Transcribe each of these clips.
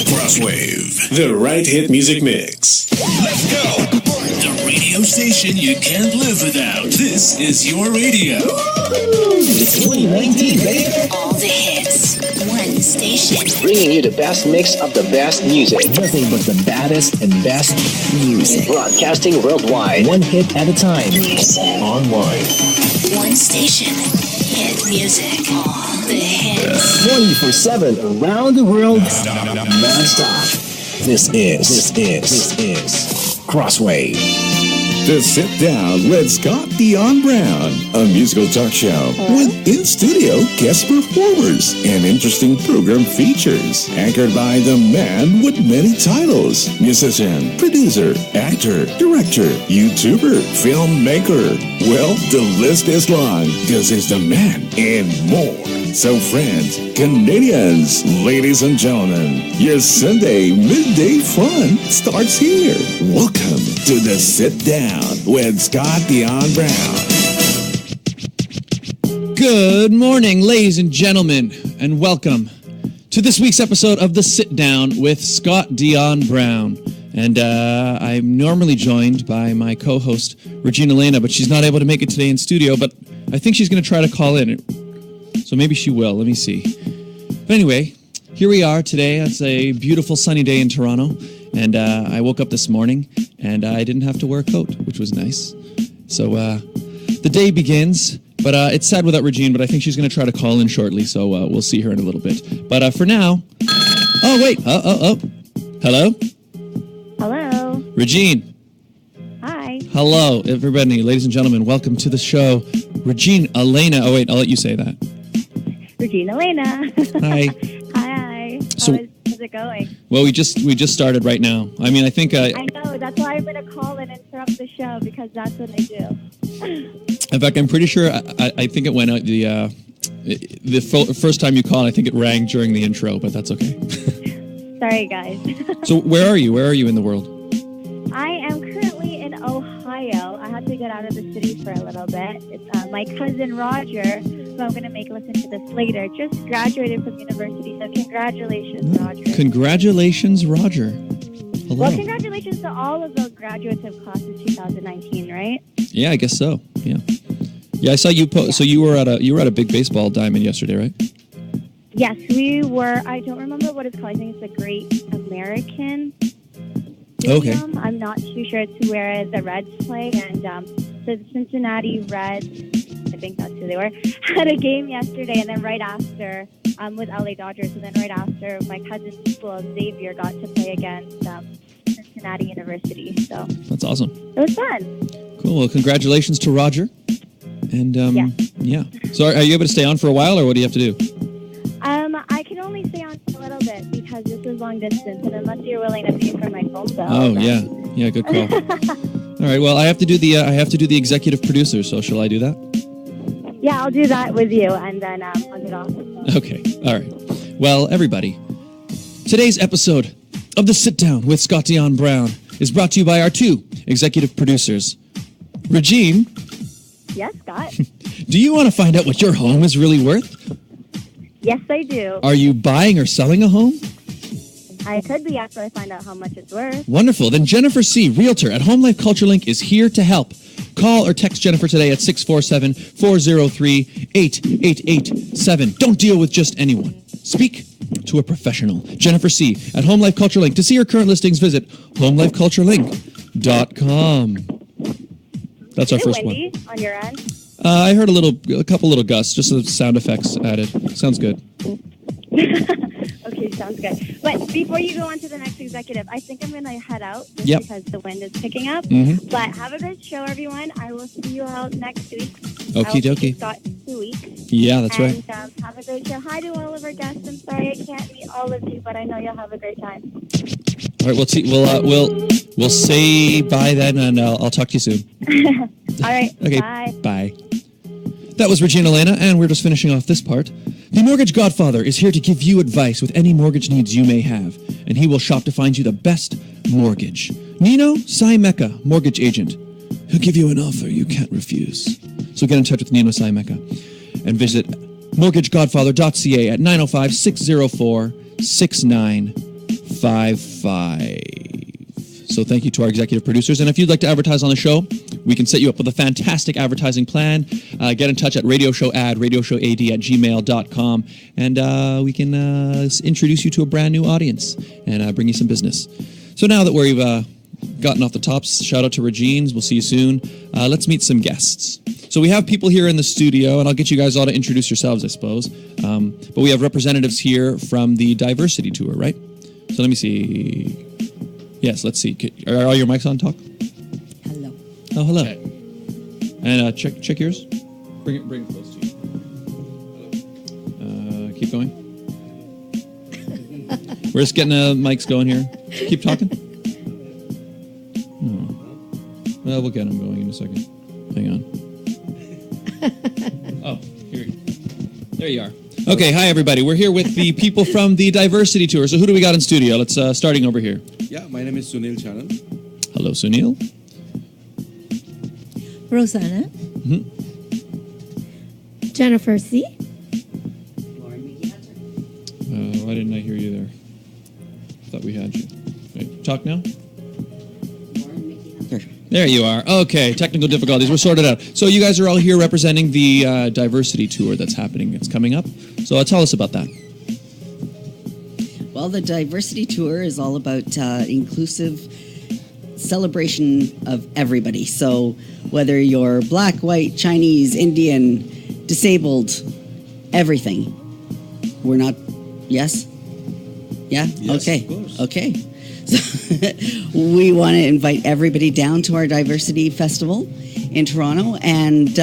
Crosswave, the right hit music mix. Let's go! The radio station you can't live without. This is your radio. It's 2019, baby. All the hits, one station. Bringing you the best mix of the best music. Nothing but the baddest and best music. Broadcasting worldwide. One hit at a time. Music. Online. One station. Hit music. All the hits. 24/7 around the world. Non-stop. This is Crosswave. The Sit Down with Scott Dion Brown, a musical talk show with in-studio guest performers and interesting program features, anchored by the man with many titles: musician, producer, actor, director, YouTuber, filmmaker. Well, the list is long because he's the man and more. So friends, Canadians, ladies and gentlemen, your Sunday midday fun starts here. Welcome to the Sit Down with Scott Dion Brown. Good morning, ladies and gentlemen, and welcome to this week's episode of the Sit Down with Scott Dion Brown. And I'm normally joined by my co-host, Regina Lena, but she's not able to make it today in studio, but I think she's going to try to call in. So maybe she will. Let me see. But anyway, here we are today. It's a beautiful sunny day in Toronto. And I woke up this morning and I didn't have to wear a coat, which was nice. So the day begins. But it's sad without Regine, but I think she's going to try to call in shortly. So we'll see her in a little bit. But for now... Oh, wait. Hello? Hello. Regine. Hi. Hello, everybody. Ladies and gentlemen, welcome to the show. Regine Elena. Oh, wait. I'll let you say that. Regina Elena. Hi. Hi. So, how's it going? Well, we just started right now. I mean, I think I know. That's why I'm going to call and interrupt the show, because that's what I do. In fact, I'm pretty sure I think it went out the first time you called. I think it rang during the intro, but that's okay. Sorry, guys. So where are you? Where are you in the world? I am currently in Ohio. I had to get out of the city for a little bit. It's my cousin Roger, who I'm going to make listen to this later, just graduated from university. So congratulations, Roger. Congratulations, Roger. Hello. Well, congratulations to all of those graduates of class of 2019, right? Yeah, I guess so. Yeah. Yeah, I saw you post. Yeah. So you were at a big baseball diamond yesterday, right? Yes, we were. I don't remember what it's called. I think it's the Great American Stadium. Okay. I'm not too sure. It's where the Reds play, and the Cincinnati Reds, I think that's who they were, had a game yesterday, and then right after with LA Dodgers, and then right after my cousin's school, Xavier, got to play against Cincinnati University. So that's awesome. It was fun. Cool. Well, congratulations to Roger. And yeah. So are you able to stay on for a while, or what do you have to do? I can only stay on for a little bit because this is long distance, and unless you're willing to pay for my phone bill. Oh yeah, good call. All right, well, I have to do the executive producer. So shall I do that? Yeah, I'll do that with you, and then I'll get off. Okay. All right. Well, everybody, today's episode of the Sit Down with Scott Dion Brown is brought to you by our two executive producers, Regine. Yes, Scott. Do you want to find out what your home is really worth? Yes, I do. Are you buying or selling a home? I could be after I find out how much it's worth. Wonderful. Then Jennifer C., Realtor at Home Life Culture Link, is here to help. Call or text Jennifer today at 647-403-8887. Don't deal with just anyone. Speak to a professional. Jennifer C. at Home Life Culture Link. To see her current listings, visit homelifeculturelink.com. That's our first windy one. On your end? I heard a couple little gusts, just the sound effects added. Sounds good. Okay, sounds good. But before you go on to the next executive, I think I'm going to head out just because the wind is picking up. Mm-hmm. But have a great show, everyone. I will see you out next week. Okie dokie. Scott 2 weeks. Yeah, that's right. And have a great show. Hi to all of our guests. I'm sorry I can't meet all of you, but I know you'll have a great time. All right, we'll say bye then, and I'll talk to you soon. All right. Okay. Bye. Bye. That was Regina Elena, and we're just finishing off this part. The Mortgage Godfather is here to give you advice with any mortgage needs you may have, and he will shop to find you the best mortgage. Nino Saimeka, mortgage agent. He'll give you an offer you can't refuse. So get in touch with Nino Saimeka and visit mortgagegodfather.ca at 905-604-6955. 855. So thank you to our executive producers. And if you'd like to advertise on the show, we can set you up with a fantastic advertising plan. Get in touch at radioshowad@gmail.com, and we can introduce you to a brand new audience and bring you some business. So now that we've gotten off the tops, shout out to Regine's. We'll see you soon. Let's meet some guests. So we have people here in the studio, and I'll get you guys all to introduce yourselves, I suppose. But we have representatives here from the Diversity Tour, right? So let me see. Yes, let's see. Are all your mics on? Talk. Hello. Oh, hello. Okay. And check yours. Bring it close to you. Keep going. We're just getting mics going here. Keep talking. Oh. Well, we'll get them going in a second. Hang on. Oh, here. There you are. Okay, hi everybody. We're here with the people from the Diversity Tour. So who do we got in studio? Let's starting over here. Yeah, my name is Sunil Channan. Hello, Sunil. Rosanna. Mm-hmm. Jennifer C. Why didn't I hear you there? Thought we had you. Wait, talk now? There you are. Okay, technical difficulties. We're sorted out. So you guys are all here representing the Diversity Tour that's happening. It's coming up. So tell us about that. Well, the Diversity Tour is all about inclusive celebration of everybody. So whether you're black, white, Chinese, Indian, disabled, everything. We're not... Yes? Yeah? Yes, okay. Of course. Okay. So we want to invite everybody down to our Diversity Festival in Toronto and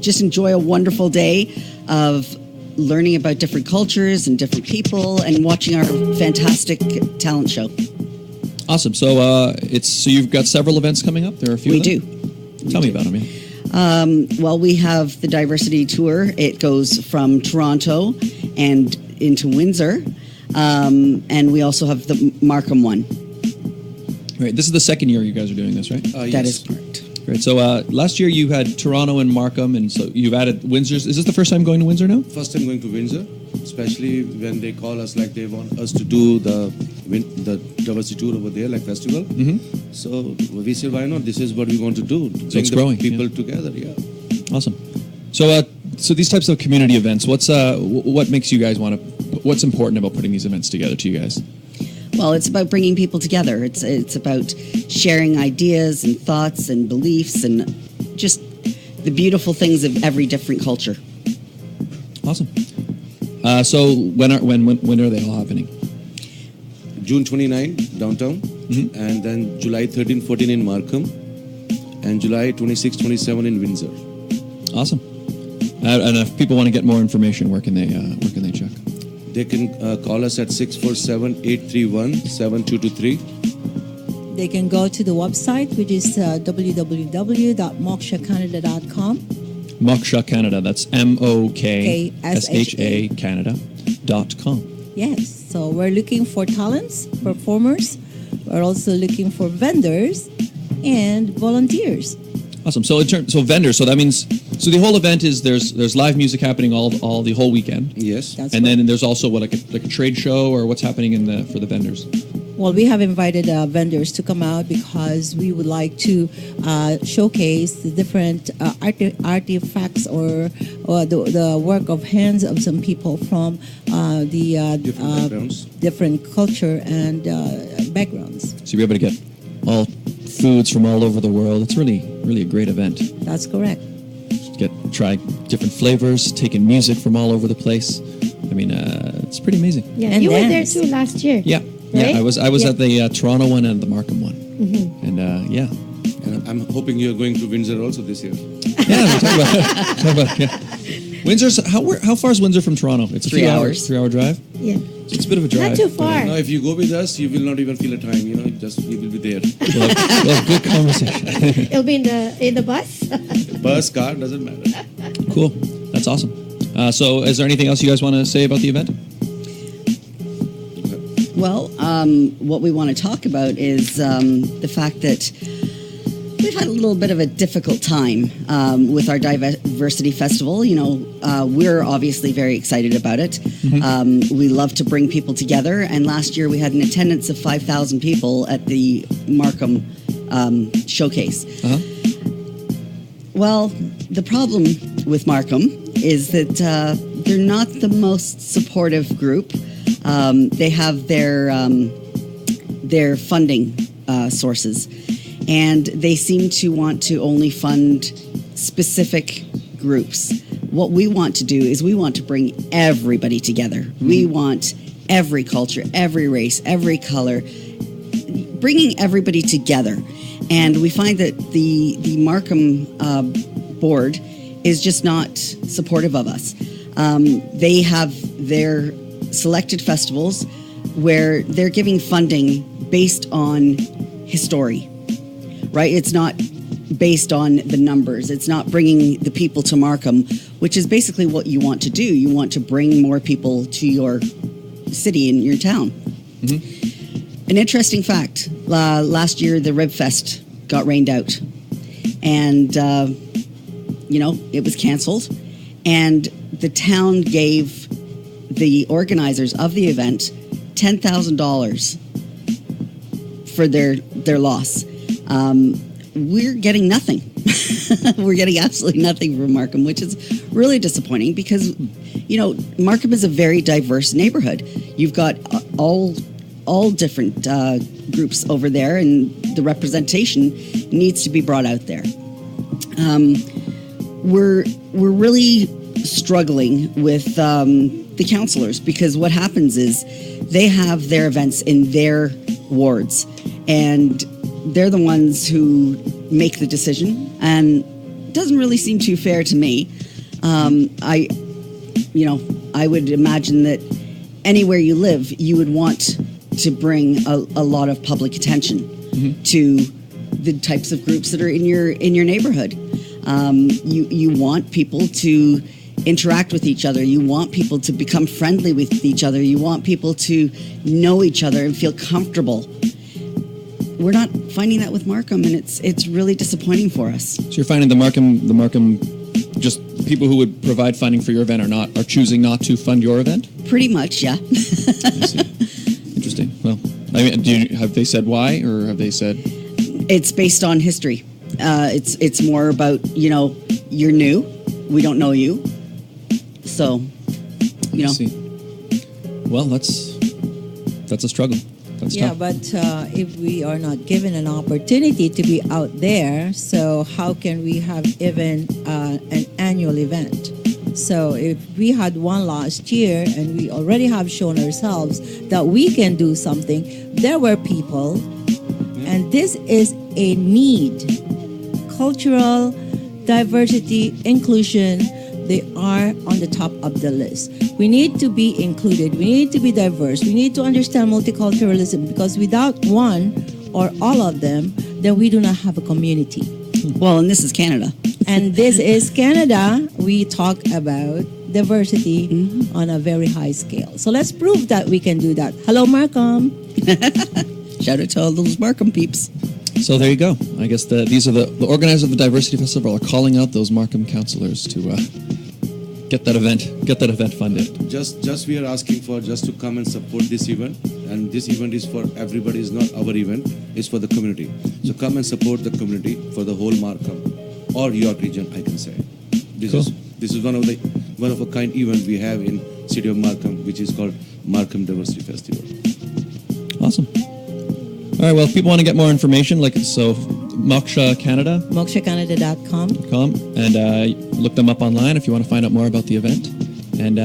just enjoy a wonderful day of learning about different cultures and different people and watching our fantastic talent show. Awesome. So so you've got several events coming up. There are a few. We of them? do. Tell me about them. Yeah. Well, we have the Diversity Tour. It goes from Toronto and into Windsor. And we also have the Markham one. Right. This is the second year you guys are doing this, right? That Yes. is correct. Great. So last year you had Toronto and Markham, and so you've added Windsor. Is this the first time going to Windsor now? First time going to Windsor, especially when they call us like they want us to do the Diversity Tour over there, like festival. Mm-hmm. So we said, why not? This is what we want to do. To So bring it's the growing, people yeah. together. Yeah. Awesome. So so these types of community events, what makes you guys want to? What's important about putting these events together to you guys? Well, it's about bringing people together. It's about sharing ideas and thoughts and beliefs and just the beautiful things of every different culture. Awesome. So when are they all happening? June 29 downtown, and then July 13, 14 in Markham, and July 26, 27 in Windsor. Awesome. And if people want to get more information, where can they check? They can call us at 647-831-7223. They can go to the website, which is www.mokshacanada.com. Moksha Canada. That's MOKSHA Canada.com. Yes, so we're looking for talents, performers. We're also looking for vendors and volunteers. Awesome. So vendors. So that means the whole event is there's live music happening all the whole weekend. Yes. That's and right. then there's also like a trade show, or what's happening for the vendors. Well, we have invited vendors to come out because we would like to showcase the different artifacts or the work of hands of some people from different culture and backgrounds. So you'll be able to get all foods from all over the world. It's really a great event. That's correct. Try different flavors, taking music from all over the place. I mean, it's pretty amazing. Yeah, And you were there dance. too last year. Yeah. Right? Yeah, I was Yeah. at the Toronto one and the Markham one, and yeah. And I'm hoping you're going to Windsor also this year. Yeah, we'll talk about yeah. Windsor's how far is Windsor from Toronto? It's a 3 hours. 3-hour drive. Yeah. So it's a bit of a drive. Not too far. Now, if you go with us, you will not even feel a time. You will be there. We'll have good conversation. It'll be in the bus. Bus, car, doesn't matter. Cool. That's awesome. So is there anything else you guys want to say about the event? Well, what we want to talk about is the fact that we've had a little bit of a difficult time with our diversity festival. We're obviously very excited about it. We love to bring people together, and last year we had an attendance of 5,000 people at the Markham showcase. Well, the problem with Markham is that they're not the most supportive group. They have their funding sources, and they seem to want to only fund specific groups. What we want to do is we want to bring everybody together. We want every culture, every race, every color, bringing everybody together. And we find that the Markham board is just not supportive of us. They have their selected festivals where they're giving funding based on history, right? It's not based on the numbers. It's not bringing the people to Markham, which is basically what you want to do. You want to bring more people to your city and your town. An interesting fact, last year the Rib Fest got rained out, and it was canceled, and the town gave the organizers of the event $10,000 for their loss. We're getting nothing. We're getting absolutely nothing from Markham, which is really disappointing because, Markham is a very diverse neighborhood. You've got all different groups over there, and the representation needs to be brought out there. We're really struggling with the councillors, because what happens is they have their events in their wards, and they're the ones who make the decision, and it doesn't really seem too fair to me. I would imagine that anywhere you live, you would want to bring a lot of public attention to the types of groups that are in your neighborhood. You want people to interact with each other. You want people to become friendly with each other. You want people to know each other and feel comfortable. We're not finding that with Markham, and it's really disappointing for us. So you're finding the Markham, just people who would provide funding for your event are choosing not to fund your event? Pretty much, yeah. I see. Interesting. Well, have they said why, or have they said? It's based on history. It's more about, you're new, we don't know you, so I see. Well, that's a struggle. That's tough. But if we are not given an opportunity to be out there, so how can we have even an annual event? So if we had one last year and we already have shown ourselves that we can do something, there were people, and this is a need. Cultural diversity, inclusion, they are on the top of the list. We need to be included. We need to be diverse. We need to understand multiculturalism, because without one or all of them, then we do not have a community. Well, and this is Canada. And this is Canada. We talk about diversity on a very high scale. So let's prove that we can do that. Hello, Markham. Shout out to all those Markham peeps. So there you go. I guess these are the organizers of the Diversity Festival are calling out those Markham councillors to get that event funded. Just we are asking for just to come and support this event, and this event is for everybody. It's not our event. It's for the community. So come and support the community for the whole Markham or York region, I can say. This is one of a kind event we have in city of Markham, which is called Markham Diversity Festival. Awesome. All right, well, if people want to get more information, Moksha Canada. MokshaCanada.com. And look them up online if you want to find out more about the event. And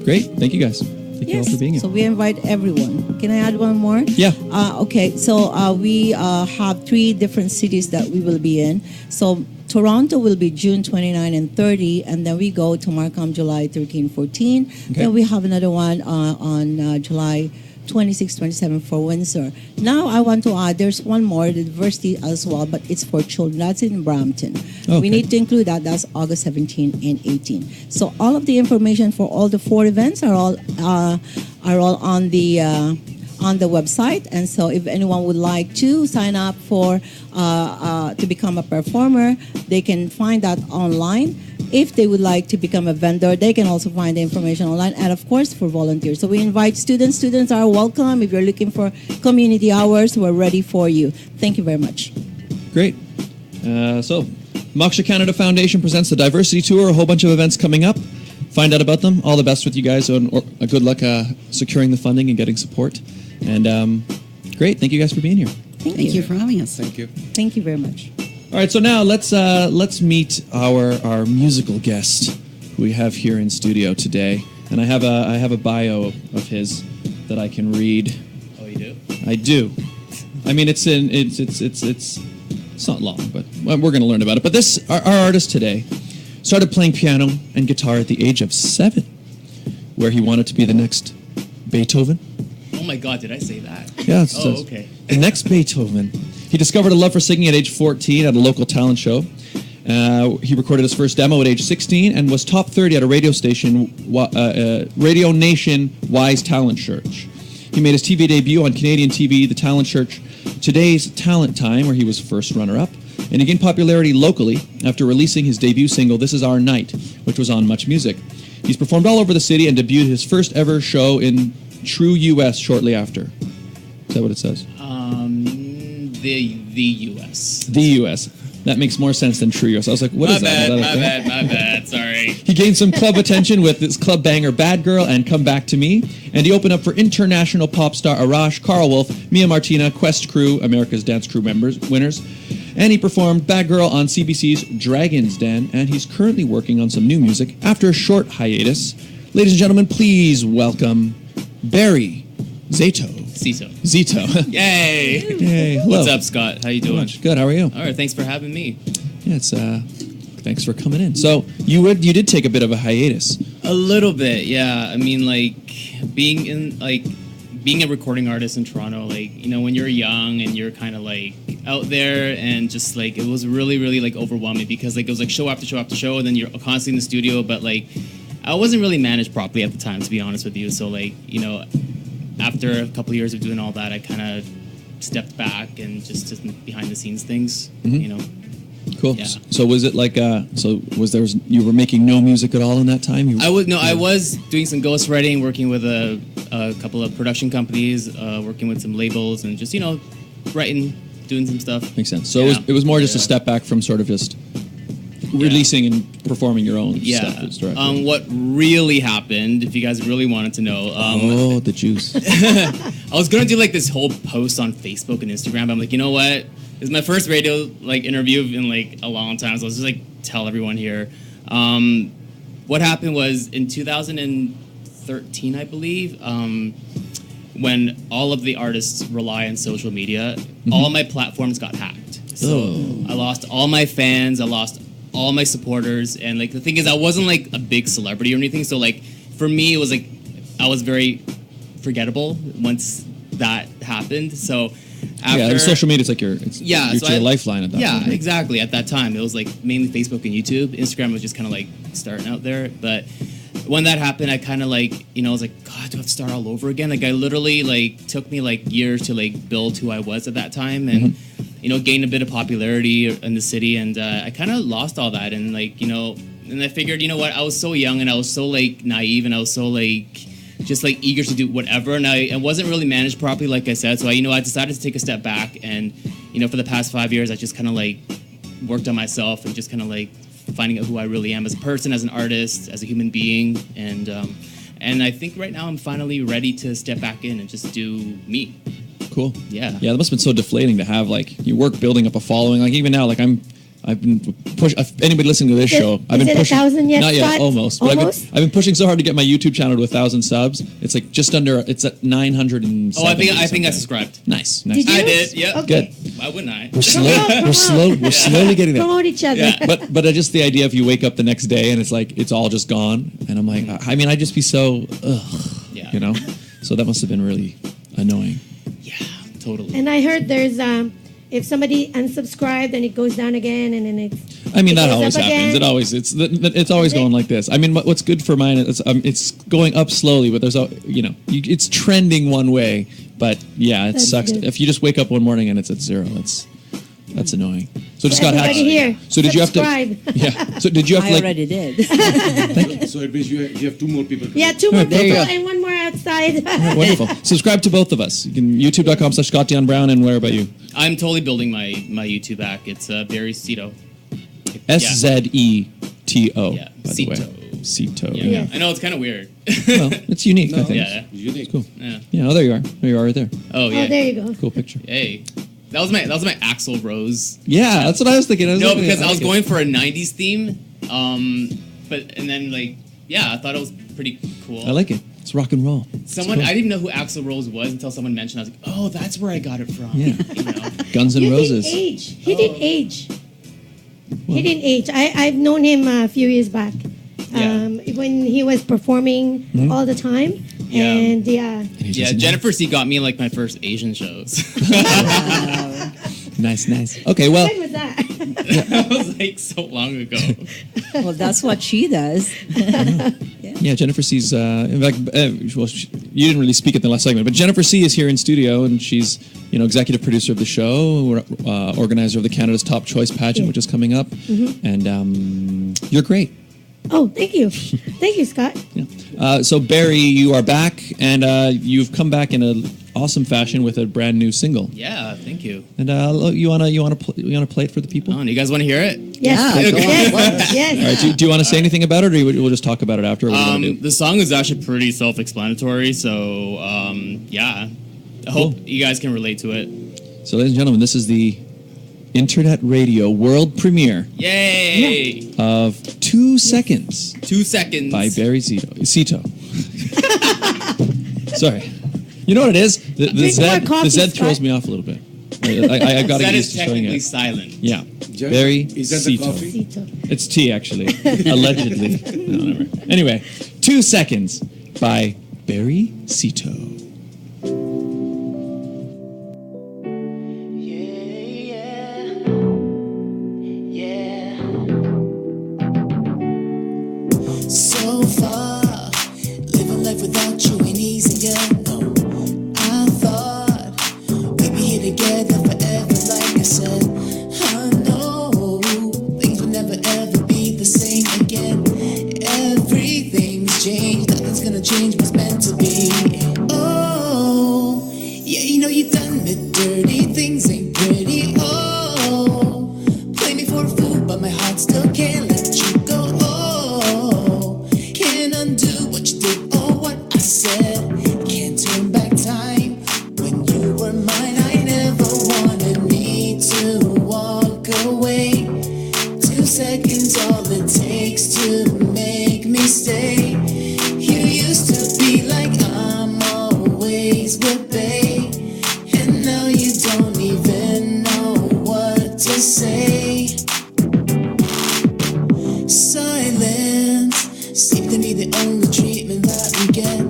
great. Thank you guys. Thank you all for being here. So we invite everyone. Can I add one more? Yeah. Okay, so we have 3 different cities that we will be in. So Toronto will be June 29 and 30, and then we go to Markham July 13, 14. Okay. Then we have another one on July 26, 27 for Windsor. Now I want to add, there's one more, the diversity as well, but it's for children. That's in Brampton. Okay. We need to include that. That's August 17 and 18. So all of the information for all the 4 events are all on the on the website. And so if anyone would like to sign up for to become a performer, they can find that online. If they would like to become a vendor, they can also find the information online, and of course for volunteers. So we invite students. Students are welcome. If you're looking for community hours, we're ready for you. Thank you very much. Great. So, Moksha Canada Foundation presents the Diversity Tour, a whole bunch of events coming up. Find out about them. All the best with you guys, and good luck securing the funding and getting support. And great. Thank you guys for being here. Thank you for having us. Thank you. Thank you very much. All right, so now let's meet our musical guest who we have here in studio today, and I have a bio of his that I can read. Oh, you do? I do. I mean, it's not long, but we're going to learn about it. But our artist today started playing piano and guitar at the age of 7, where he wanted to be the next Beethoven. Oh my God, did I say that? Yeah. Oh, okay. The next Beethoven. He discovered a love for singing at age 14 at a local talent show. He recorded his first demo at age 16 and was top 30 at a radio station, Radio Nation Wise Talent Search. He made his TV debut on Canadian TV, The Talent Search, Today's Talent Time, where he was first runner-up, and he gained popularity locally after releasing his debut single, This Is Our Night, which was on Much Music. He's performed all over the city and debuted his first ever show in True US shortly after. Is that what it says? The U.S. The U.S. That makes more sense than True US. I was like, what is that? My bad. Sorry. He gained some club attention with his club banger Bad Girl and Come Back to Me, and he opened up for international pop star Arash, Carl Wolf, Mia Martina, Quest Crew, America's Dance Crew winners, and he performed Bad Girl on CBC's Dragon's Den, and he's currently working on some new music after a short hiatus. Ladies and gentlemen, please welcome Barry Szeto. Szeto. Yay! Yay! Hello. What's up, Scott? How you doing? Good. How are you? All right. Thanks for having me. Yeah, thanks for coming in. So you did take a bit of a hiatus. A little bit, yeah. I mean, being a recording artist in Toronto, when you're young and you're kind of out there, and just it was really, really overwhelming because it was show after show after show, and then you're constantly in the studio, but I wasn't really managed properly at the time, to be honest with you. So after a couple of years of doing all that, I kind of stepped back and just behind the scenes things, Cool. Yeah. So was it you were making no music at all in that time? I was doing some ghostwriting, working with a couple of production companies, working with some labels, and just writing, doing some stuff. Makes sense. So it was more just a step back from sort of just releasing and performing your own stuff. What really happened, if you guys really wanted to know, the juice. I was gonna do this whole post on Facebook and Instagram, but I'm like, you know what? This is my first radio interview in a long time, so I'll just tell everyone here. What happened was in 2013, I believe, when all of the artists rely on social media, all my platforms got hacked. So I lost all my fans, I lost all my supporters, and the thing is, I wasn't a big celebrity or anything, so for me it was I was very forgettable once that happened. So after social media is your lifeline at that point. Yeah, exactly. At that time it was mainly Facebook and YouTube. Instagram was just kind of starting out there, but when that happened, I kind of I was God, do I have to start all over again? I literally took me years to build who I was at that time, and gained a bit of popularity in the city, and I kind of lost all that, and and I figured, what, I was so young, and I was so naive, and I was so just eager to do whatever, and I wasn't really managed properly, like I said. So I decided to take a step back, and for the past 5 years, I just kind of worked on myself and just kind of finding out who I really am as a person, as an artist, as a human being, and I think right now I'm finally ready to step back in and just do me. Cool. Yeah. Yeah, that must have been so deflating to have you work building up a following. Even now, I've been pushing. Anybody listening to this show, I've been pushing. 1,000 yet? Not yet, Scott? almost. But I've been pushing so hard to get my YouTube channel to 1,000 subs. It's just under. It's at 970. Oh, I think I subscribed. Nice. Did you? I did. Yeah. Okay. Good. Why wouldn't I? We're slowly getting there. Promote each other. Yeah. But just the idea if you wake up the next day and it's all just gone, and I'm I'd just be so So that must have been really annoying. Yeah, totally. And I heard there's if somebody unsubscribed, then it goes down again, and then it's. I mean, that goes always up happens. again. It's always going like this. I mean, what's good for mine is it's going up slowly, but there's it's trending one way. But yeah, it That's sucks good. if you just wake up one morning and it's at 0. That's annoying. So just got hacked. Everybody here, So did subscribe. you have to? Yeah. So did you have I to like? already did. So it means you have 2 more people. Yeah, 2 more There you people go. and 1 more outside. Wonderful. Subscribe to both of us. You can youtube.com/Scott Dion Brown. And where about you? I'm totally building my YouTube back. It's Barry Szeto. Szeto. Yeah, By the way, Szeto. Szeto. Yeah. Yeah. I know it's kind of weird. Well, it's unique. I think. Yeah. Unique. Cool. Yeah. Yeah. Oh, there you are. There you are, right there. Oh yeah. Oh, there you go. Cool picture. Hey, that was my Axl Rose. Yeah, that's what I was thinking. No, because I was going for a '90s theme. And then I thought it was pretty cool. I like it. It's rock and roll. Someone It's cool. I didn't know who Axl Rose was until someone mentioned. I was like, oh, that's where I got it from. Yeah. You know? Guns N' He Roses. didn't age. He didn't age. He didn't age. I've known him a few years back. When he was performing all the time. Yeah. And yeah. Yeah, Jennifer C got me like my first Asian shows. Nice. Okay, well. When was that? That was like so long ago. Well, that's what she does. Yeah, Jennifer C's. In fact, you didn't really speak at the last segment, but Jennifer C is here in studio, and she's executive producer of the show, organizer of the Canada's Top Choice pageant, which is coming up, and you're great. Oh, thank you. Thank you, Scott. Yeah. So Barry, you are back, and you've come back in an awesome fashion with a brand new single. Yeah, thank you. And you wanna play it for the people? Oh, do you guys want to hear it? Yes. Yes. All right. Do you want to say anything about it, or we'll just talk about it after? What do you wanna do? The song is actually pretty self-explanatory, so yeah. I hope you guys can relate to it. So, ladies and gentlemen, this is the internet radio world premiere. Yay! Of 2 Seconds. 2 seconds. By Barry Szeto. Sorry. You know what it is? The Z throws me off a little bit. I got to get used to showing technically it. silent. Yeah. Jeff, Barry is that the Szeto. coffee? It's tea, actually. Allegedly. No, never. Anyway, 2 Seconds by Barry Szeto. So far, living life without you ain't easy, yeah, no. I thought we'd be here together forever, like I said. I know things will never ever be the same again. Everything's changed, nothing's gonna change what's meant to be. Oh, yeah, you done me dirty, things ain't pretty. Oh, play me for a fool, but my heart still can't let you go. Can't undo what you did or what I said. Can't turn back time. When you were mine, I never wanted me to walk away. 2 seconds, all it takes to make me stay. You used to be like I'm always with babe, and now you don't even know what to say. Silence seems to be the only treatment that we get.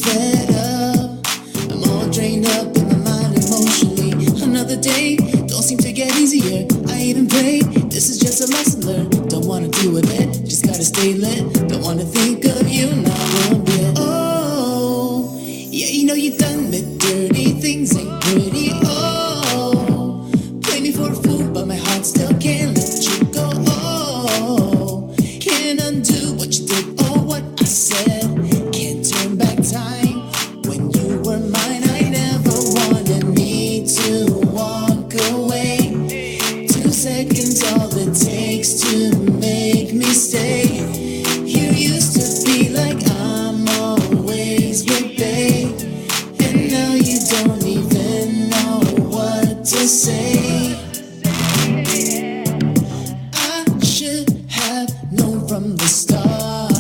Fed up, I'm all drained up in my mind emotionally. Another day, don't seem to get easier. I even pray, this is just a lesson learned. Don't wanna deal with it, just gotta stay lit. Don't wanna think of you not one bit. Oh, yeah, you done me dirty, things ain't pretty. Oh, play me for a fool, but my heart still can't let you go. Oh, can't undo what you did or what I said. Can't turn back time. When you were mine, I never wanted me to walk away. 2 seconds, all it takes to make me stay. You used to be like I'm always with babe, and now you don't even know what to say. I should have known from the start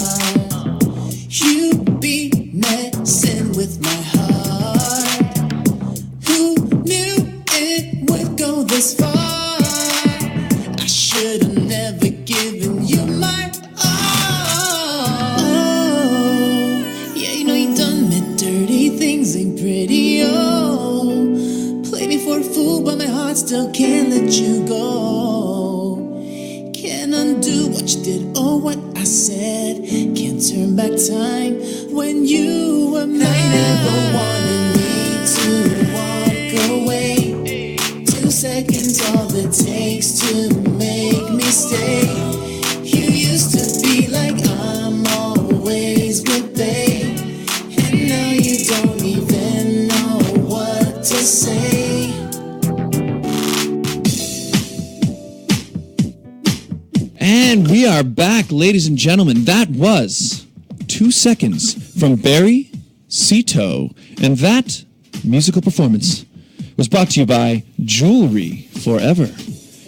you'd be messing with my heart. Who knew it would go this far? I should have never given you my all. Oh, yeah, you done me dirty, things ain't pretty. Oh, play me for a fool, but my heart heart still can't let you go. Can't undo what you did or what I said. Can't turn back time when you were mine. I never wanted me to walk away. 2 seconds all it takes to make me stay. You used to be like I'm always with babe, and now you don't even know what to say. And we are back, ladies and gentlemen. That was 2 seconds from Barry Szeto. And that musical performance was brought to you by Jewelry Forever.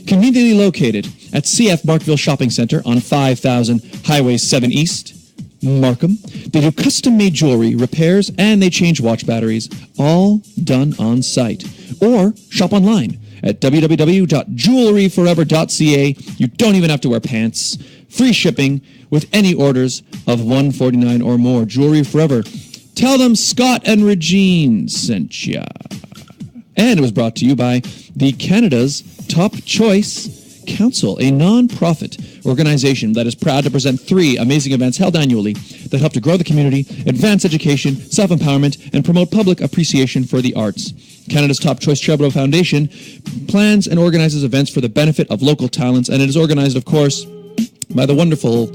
Conveniently located at CF Markville Shopping Center on 5000 Highway 7 East, Markham. They do custom-made jewelry, repairs, and they change watch batteries, all done on site. Or shop online at www.jewelryforever.ca. You don't even have to wear pants. Free shipping with any orders of $149 or more. Jewelry Forever. Tell them Scott and Regine sent ya. And it was brought to you by the Canada's Top Choice Council, a non-profit organization that is proud to present 3 amazing events held annually that help to grow the community, advance education, self-empowerment, and promote public appreciation for the arts. Canada's Top Choice Charitable Foundation plans and organizes events for the benefit of local talents, and it is organized, of course, by the wonderful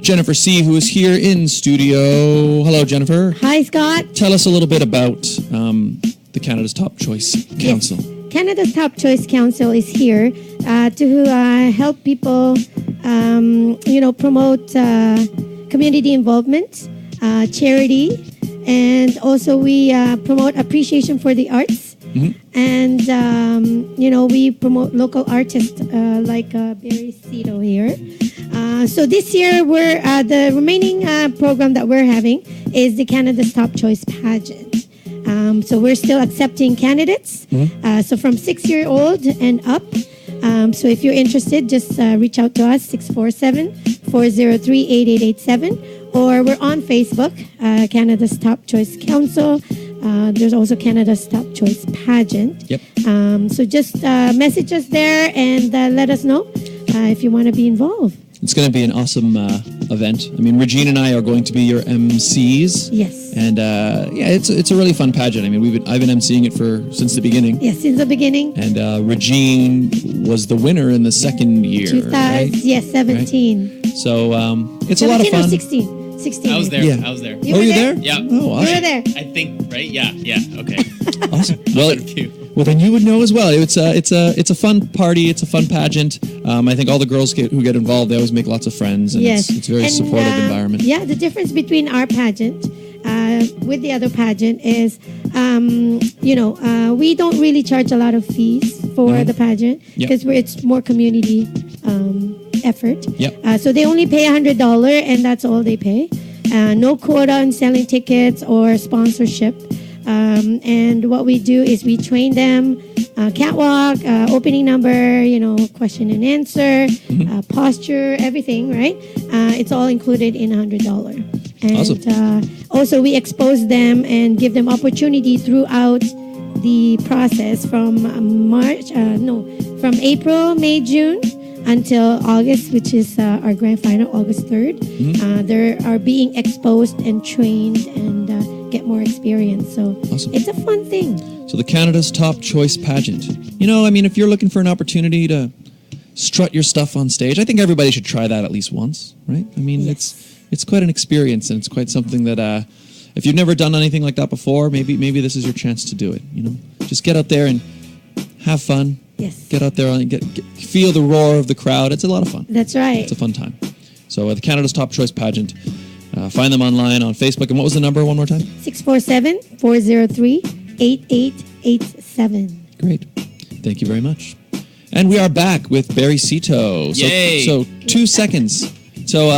Jennifer C., who is here in studio. Hello, Jennifer. Hi, Scott. Tell us a little bit about the Canada's Top Choice Council. Yes. Canada's Top Choice Council is here to help people, promote community involvement, charity, and also we promote appreciation for the arts. Mm-hmm. And, we promote local artists like Barry Szeto here. So this year, we're the remaining program that we're having is the Canada's Top Choice Pageant. So we're still accepting candidates. Mm-hmm. So from 6-year-old and up. So if you're interested, just reach out to us, 647-403-8887. Or we're on Facebook, Canada's Top Choice Council. There's also Canada's Top Choice Pageant. Yep. So just message us there and let us know if you want to be involved. It's going to be an awesome event. I mean, Regine and I are going to be your MCs. Yes. And it's a really fun pageant. I mean, I've been MCing it since the beginning. Yes, since the beginning. And Regine was the winner in the second year. 17. Right? So it's a lot of fun. No, 16. 16. I was there. Yeah. I was there. You were there? Yeah. Oh, awesome. You were there. I think, right? Yeah. Okay. Awesome. Well, then you would know as well. It's a fun party. It's a fun pageant. I think all the girls who get involved, they always make lots of friends, and Yes. it's a very And, supportive environment. Yeah, the difference between our pageant with the other pageant is, we don't really charge a lot of fees for the pageant Yep. because it's more community effort. Yep. So they only pay $100, and that's all they pay. No quota on selling tickets or sponsorship. And what we do is we train them catwalk, opening number, question and answer, posture, everything, right? It's all included in $100. And Awesome. Also we expose them and give them opportunity throughout the process from from April, May, June until August, which is our grand final, August 3rd. They are being exposed and trained and get more experience. So Awesome. It's a fun thing. So the Canada's Top Choice Pageant. If you're looking for an opportunity to strut your stuff on stage, I think everybody should try that at least once, right? I mean, it's quite an experience, and it's quite something that if you've never done anything like that before, maybe this is your chance to do it. Just get out there and have fun. Yes. Get out there and feel the roar of the crowd. It's a lot of fun. That's right. It's a fun time. So the Canada's Top Choice Pageant. Find them online on Facebook. And what was the number one more time? 647-403-8887. Great. Thank you very much. And we are back with Barry Szeto. Yay. So 2 seconds. So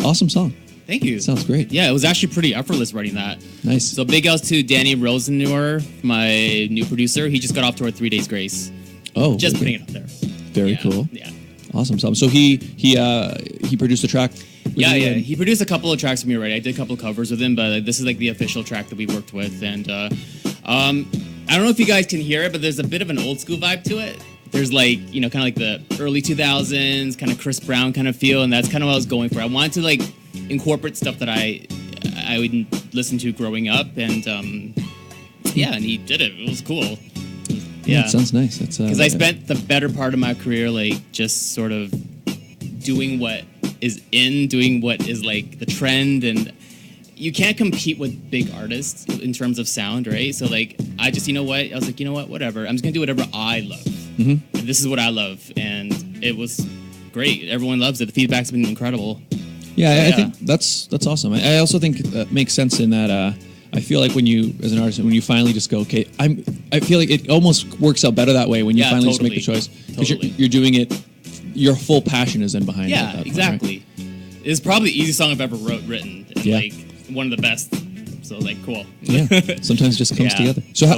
awesome song. Thank you. Sounds great. Yeah, it was actually pretty effortless writing that. Nice. So big outs to Danny Rosenauer, my new producer. He just got off to our 3 days grace. Oh. Just okay. putting it up there. Very cool. Yeah. Awesome song. So he produced a track. Yeah. He produced a couple of tracks for me already. I did a couple of covers with him, but this is like the official track that we worked with. And I don't know if you guys can hear it, but there's a bit of an old school vibe to it. There's like, kind of like the early 2000s, kind of Chris Brown kind of feel, and that's kind of what I was going for. I wanted to like incorporate stuff that I would listen to growing up, and and he did it. It was cool. Yeah, it sounds nice. Because I spent the better part of my career like just sort of doing what is doing what is like the trend, and you can't compete with big artists in terms of sound, right? So like I just, I was like, whatever. I'm just gonna do whatever I love. Mm-hmm. And this is what I love, and it was great. Everyone loves it. The feedback's been incredible. Yeah, I think that's awesome. I also think that makes sense in that I feel like when you, as an artist, when you finally just go, okay, I feel like it almost works out better that way when you finally just make the choice. Because you're doing it, your full passion is in behind it. Yeah, at that exactly. Point, right? It's probably the easiest song I've ever written. And like one of the best. So like, cool. Yeah, sometimes it just comes Yeah, together. So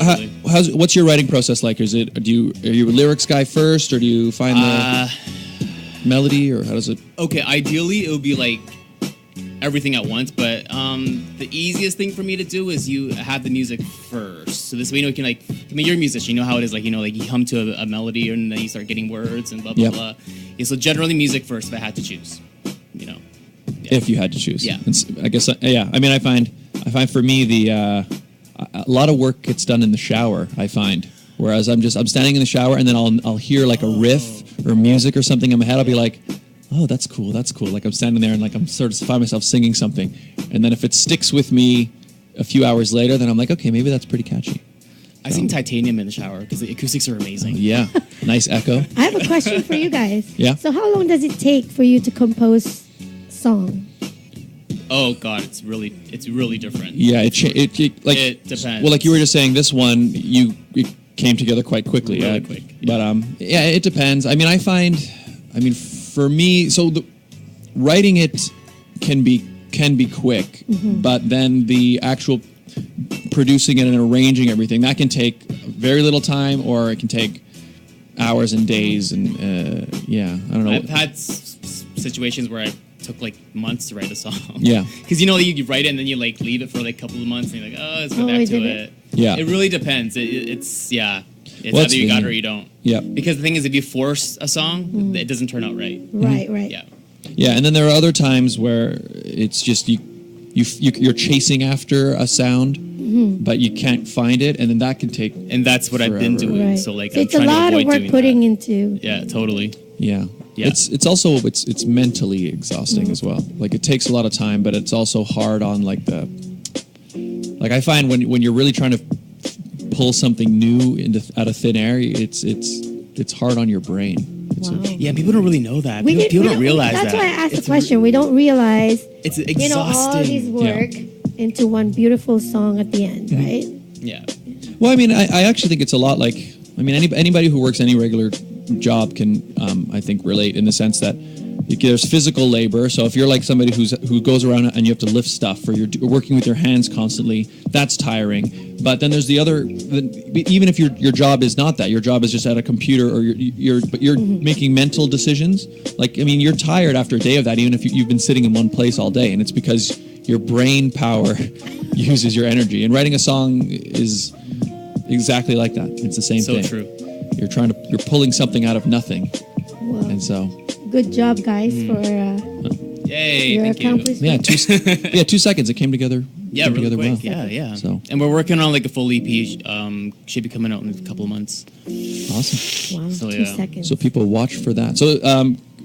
what's your writing process like? Are you a lyrics guy first, or do you find the melody, or how does it? Okay, ideally it would be like everything at once, but the easiest thing for me to do is you have the music first. So this way, you can you're a musician, you know how it is, like you hum to a melody and then you start getting words and blah blah blah. Yeah, so generally music first if I had to choose. If you had to choose, yeah. I guess, yeah. I mean, I find for me a lot of work gets done in the shower. I find, whereas I'm standing in the shower and then I'll hear like a riff or music or something in my head. I'll be like, oh, that's cool. Like I'm standing there and like I'm sort of find myself singing something, and then if it sticks with me a few hours later, then I'm like, okay, maybe that's pretty catchy. I sing Titanium in the shower because the acoustics are amazing. Yeah, nice echo. I have a question for you guys. Yeah. So how long does it take for you to compose song? Oh God, it's really different. Yeah, it depends. Well, like you were just saying, this one it came together quite quickly. Really quick. But it depends. I mean, for me, so writing it can be quick, but then the actual producing it and arranging everything, that can take very little time, or it can take hours and days, and I don't know. I've had situations where I took like months to write a song. Yeah. Because you write it and then you like leave it for like a couple of months and you're like, let's go back to it. Yeah. It really depends. It's either you got it or you don't. Yeah. Because the thing is, if you force a song, it doesn't turn out right. Right. Yeah. Yeah, and then there are other times where it's just you're chasing after a sound, but you can't find it, and then that can take. And that's what forever. I've been doing. Right. So like, So I'm it's a trying to lot avoid of work doing putting that. into. Yeah, totally. Yeah. Yeah. It's also it's mentally exhausting as well. Like it takes a lot of time, but it's also hard on like I find when you're really trying to pull something new out of thin air, it's hard on your brain. Yeah, people don't really know that. People don't realize that's that. That's why I asked the question. We don't realize it's exhausting. all this work into one beautiful song at the end, right? Yeah. Well, I mean, I actually think it's a lot like, I mean, anybody who works any regular job can, I think, relate in the sense that there's physical labor. So if you're like somebody who goes around and you have to lift stuff, or you're working with your hands constantly, that's tiring. But then there's the other, even if your job is not that, your job is just at a computer, or you're making mental decisions. Like, I mean, you're tired after a day of that, even if you've been sitting in one place all day, and it's because your brain power uses your energy. And writing a song is exactly like that. It's the same thing. So true. You're pulling something out of nothing. Wow. And so, good job, guys, for Yay, your thank you. accomplishment. Yeah, 2 seconds. It came together. Yeah, came really together quick. well. Yeah. So, and we're working on like a full EP. Should be coming out in a couple of months. awesome. Wow, So, 2 yeah. seconds. So people watch for that. So,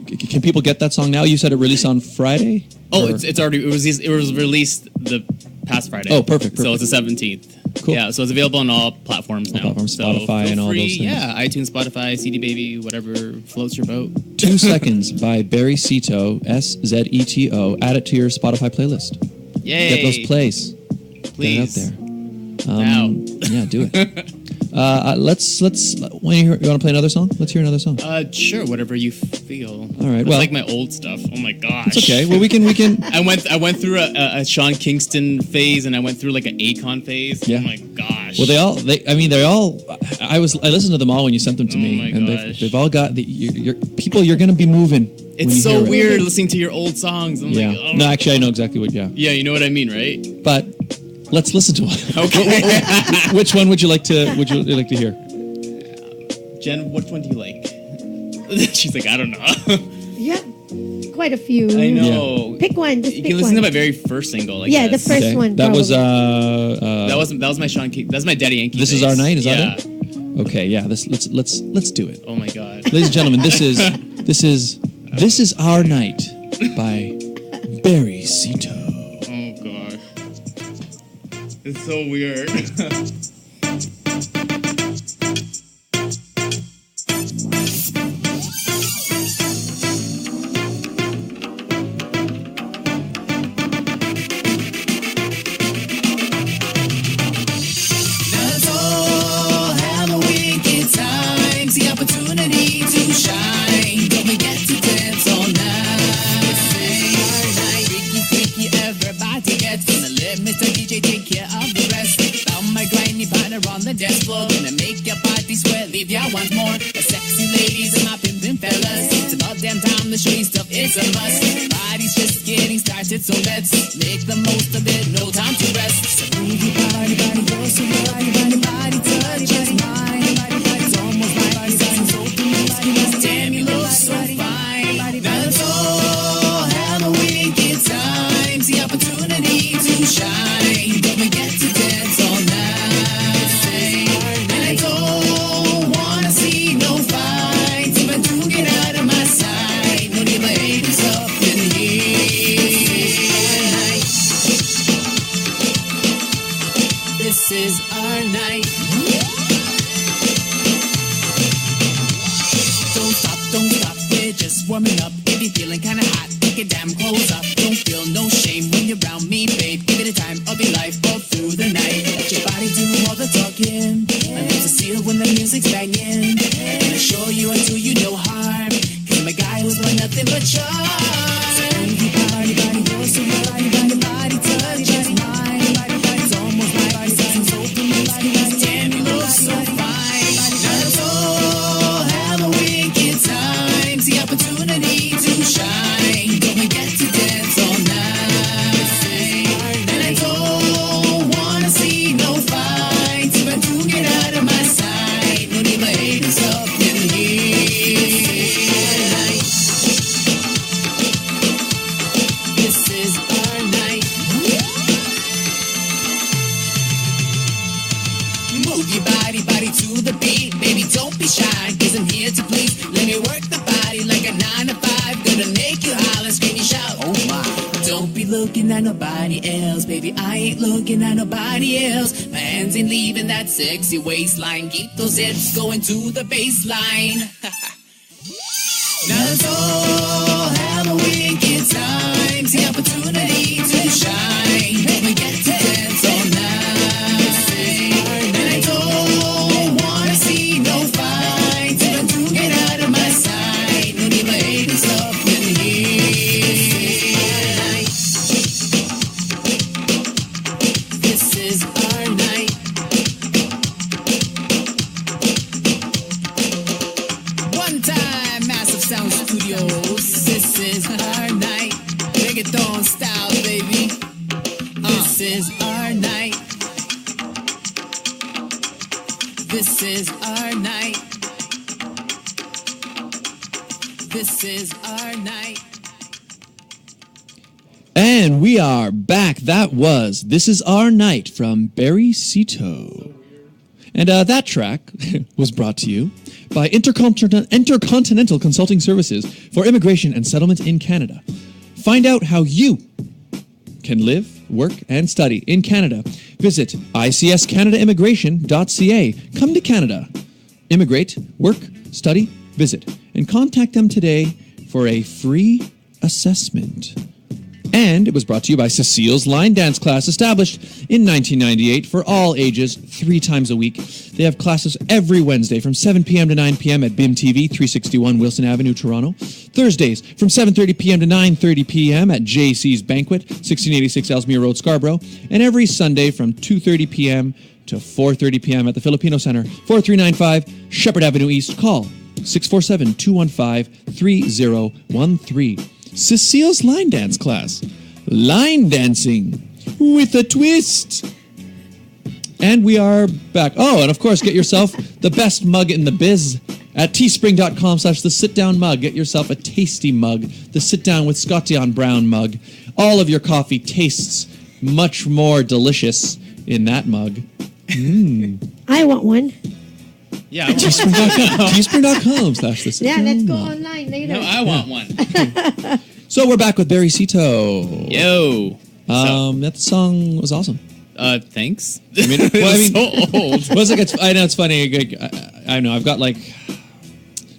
can people get that song now? You said it released on Friday. Oh, Or- it's already it was released the past Friday. Oh, perfect. So it's the 17th. Cool. Yeah, so it's available on all platforms now. platforms, So Spotify feel and all free, those things. Yeah, iTunes, Spotify, CD Baby, whatever floats your boat. 2 Seconds by Barry Szeto, Szeto. Add it to your Spotify playlist. Yay! Get those plays. Please. Get it out there. Now. Yeah, do it. Let's. You want to play another song? Let's hear another song. Sure, whatever you feel. All right. It's Well, like my old stuff. Oh my gosh. it's okay. Well, we can. I went through a Sean Kingston phase, and I went through like an Akon phase. Yeah. Oh my gosh. Well, I listened to them all when you sent them to me, my and gosh. they've all got you're going to be moving. when you It's so hear it. weird listening to your old songs. I'm Yeah. like, oh. No, actually, I know exactly what. Yeah. Yeah, you know what I mean, right? But Let's listen to one. Okay. Which one would you like to hear? Jen, which one do you like? She's like, I don't know. Yeah, quite a few. I know. Yeah. Pick one. Just You pick can listen one. to my very first single. I Yeah, guess. the first one. That was probably. that was my Sean. That was my Daddy Yankee. This days. Is Our Night. Is yeah. that it? Okay. Yeah. Let's do it. Oh my God. Ladies and gentlemen, this is Our Night by Barry Szeto. Oh gosh. It's so weird. Let's all have a wicked time. The opportunity to shine. Don't forget to dance all night. Say our night. Freaky, freaky, everybody gets on the limit. The DJ take care of the rest. Found my grimy partner on the dance floor. Gonna make your body sweat, leave ya once more. The sexy ladies and my pimpin' fellas. It's about damn time the show you stuff is a must. Body's just getting started, so let's make the most of it. No time to rest. So boogie body, body, go so body, body, body, touch is mine. Body, body, it's almost like body, body, so body, damn, you look so fine. Now let's all have a wicked time. The opportunity to shine. Don't forget to dance all night. And I don't wanna see no fights. If I do get out of my sight, no need my haters up in here. This is our night. Don't stop, we're just warming up. If you're feeling kinda hot, take your damn clothes off. Don't feel no shame when you're around me, babe. Give it a time of your life, all through the night. Let your body do all the talking. My lips are sealed when the music's banging. And I show you until you no harm. Cause my guy was like nothing but charm. Boogie body, body, go so body, body, body, touch is mine. Body, body, it's almost like body, body, so body, damn, you look so fine. Now let's all have a wicked time. The opportunity to shine. Don't forget to dance all night. And I don't wanna see no fights. If I do get out of my sight, no need my haters up in here. This is our night. Move your body, body to the beat. Baby, don't be shy, cause I'm here to please. Let me work the body like a 9 to 5. Gonna make you holler, scream, and shout, oh my. Don't be looking at nobody else. Baby, I ain't looking at nobody else. My hands ain't leaving that sexy waistline. Keep those hips going to the baseline. Now let's all have a wicked time. The opportunity to shine. Don't forget to dance all night. And I don't wanna see no fights. If I do get out of my sight, no need my haters up in here. This is our night. One time, Massive Sound Studios. This is our night. Reggaeton style, baby. This is our night. This is our night. This is our night. And we are back. That was This Is Our Night from Barry Szeto. And that track was brought to you by Intercontinental Consulting Services for Immigration and Settlement in Canada. Find out how you can live, work, and study in Canada. Visit icscanadaimmigration.ca. Come to Canada. Immigrate, work, study, visit, and contact them today for a free assessment. And it was brought to you by Cecile's Line Dance Class, established in 1998 for all ages, 3 times a week. They have classes every Wednesday from 7 p.m. to 9 p.m. at BIM TV, 361 Wilson Avenue, Toronto. Thursdays from 7:30 p.m. to 9:30 p.m. at JC's Banquet, 1686 Ellesmere Road, Scarborough. And every Sunday from 2:30 p.m. to 4:30 p.m. at the Filipino Center, 4395 Shepherd Avenue East. Call 647-215-3013. Cecile's Line Dance Class. Line dancing with a twist. And we are back. Oh, and of course, get yourself the best mug in the biz at teespring.com/the sit down mug. Get yourself a tasty mug, the sit down with Scott Dion Brown mug. All of your coffee tastes much more delicious in that mug. I want one. Yeah. Teespring.com/the sit Yeah, down let's go mug. online later. No, I want one. So we're back with Barry Szeto. Yo. That song was awesome. Thanks. I mean, so old. I know it's funny. I know I've got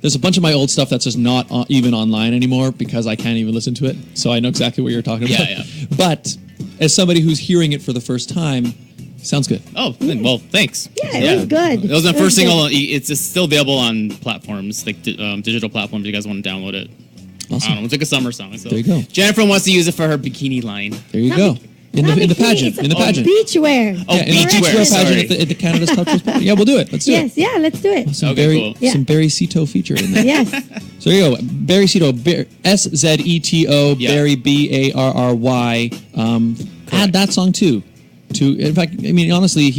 there's a bunch of my old stuff that's just not even online anymore because I can't even listen to it. So I know exactly what you're talking about. Yeah. But as somebody who's hearing it for the first time, sounds good. Oh, well, thanks. Yeah, it was good. It was my It first was single. good. It's still available on platforms, like digital platforms. If you guys want to download it. Awesome. I don't know. It's like a summer song. So. There you go. Jennifer wants to use it for her bikini line. There you go. In the pageant. In the pageant. Beachwear. Oh, Yeah, in the beachwear. pageant at the Canada's Top Choice Pageant. Yeah, we'll do it. Let's do it. Yes, yeah, let's do it. Some Okay, Barry, cool. Yeah. some Barry Szeto feature in there. Yes. So there you go. Barry Szeto, Szeto, Yeah. Barry Barry. Add that song too. In fact, I mean, honestly,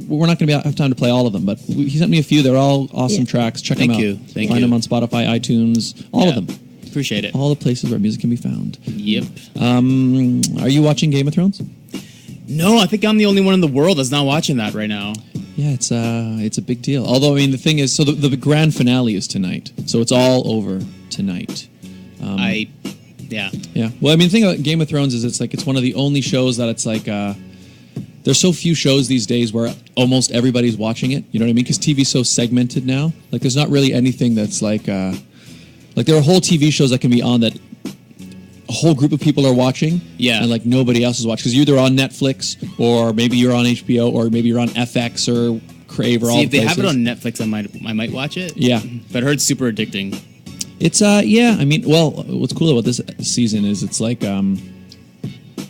we're not going to have time to play all of them, but he sent me a few. They're all awesome tracks. Check them out. Thank Find you. them on Spotify, iTunes, all of them. Appreciate it. All the places where music can be found. Yep. Are you watching Game of Thrones? No, I think I'm the only one in the world that's not watching that right now. Yeah, it's a big deal. Although, I mean, the thing is, so the grand finale is tonight, so it's all over tonight. Yeah. Well, I mean, the thing about Game of Thrones is it's one of the only shows that it's there's so few shows these days where almost everybody's watching it. You know what I mean? Because TV's so segmented now. Like, there's not really anything that's there are whole TV shows that can be on that a whole group of people are watching. Yeah. And nobody else is watching because you're either on Netflix or maybe you're on HBO or maybe you're on FX or Crave or all. See, if the they have it places. on Netflix, I might watch it. Yeah. But I heard it's super addicting. It's yeah. I mean, well, what's cool about this season is it's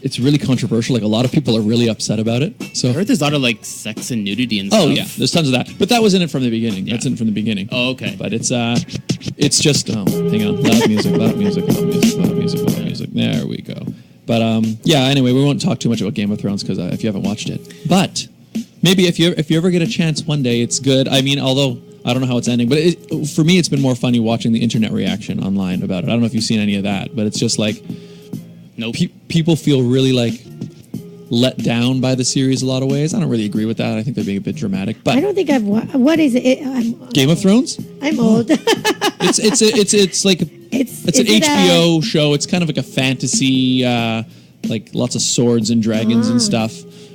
it's really controversial. Like a lot of people are really upset about it. So I heard there's a lot of sex and nudity and stuff. Oh yeah, there's tons of that. But that was in it from the beginning. That's in it from the beginning. Oh, okay. But it's just hang on, loud music. There we go. But yeah. Anyway, we won't talk too much about Game of Thrones because if you haven't watched it, but maybe if you ever get a chance one day, it's good. I mean, although I don't know how it's ending, but for me, it's been more funny watching the internet reaction online about it. I don't know if you've seen any of that, but it's just nope. People feel really let down by the series a lot of ways. I don't really agree with that. I think they're being a bit dramatic. But I don't think I've what is it? Game of Thrones? I'm old. It's an HBO show. It's kind of like a fantasy, lots of swords and dragons and stuff.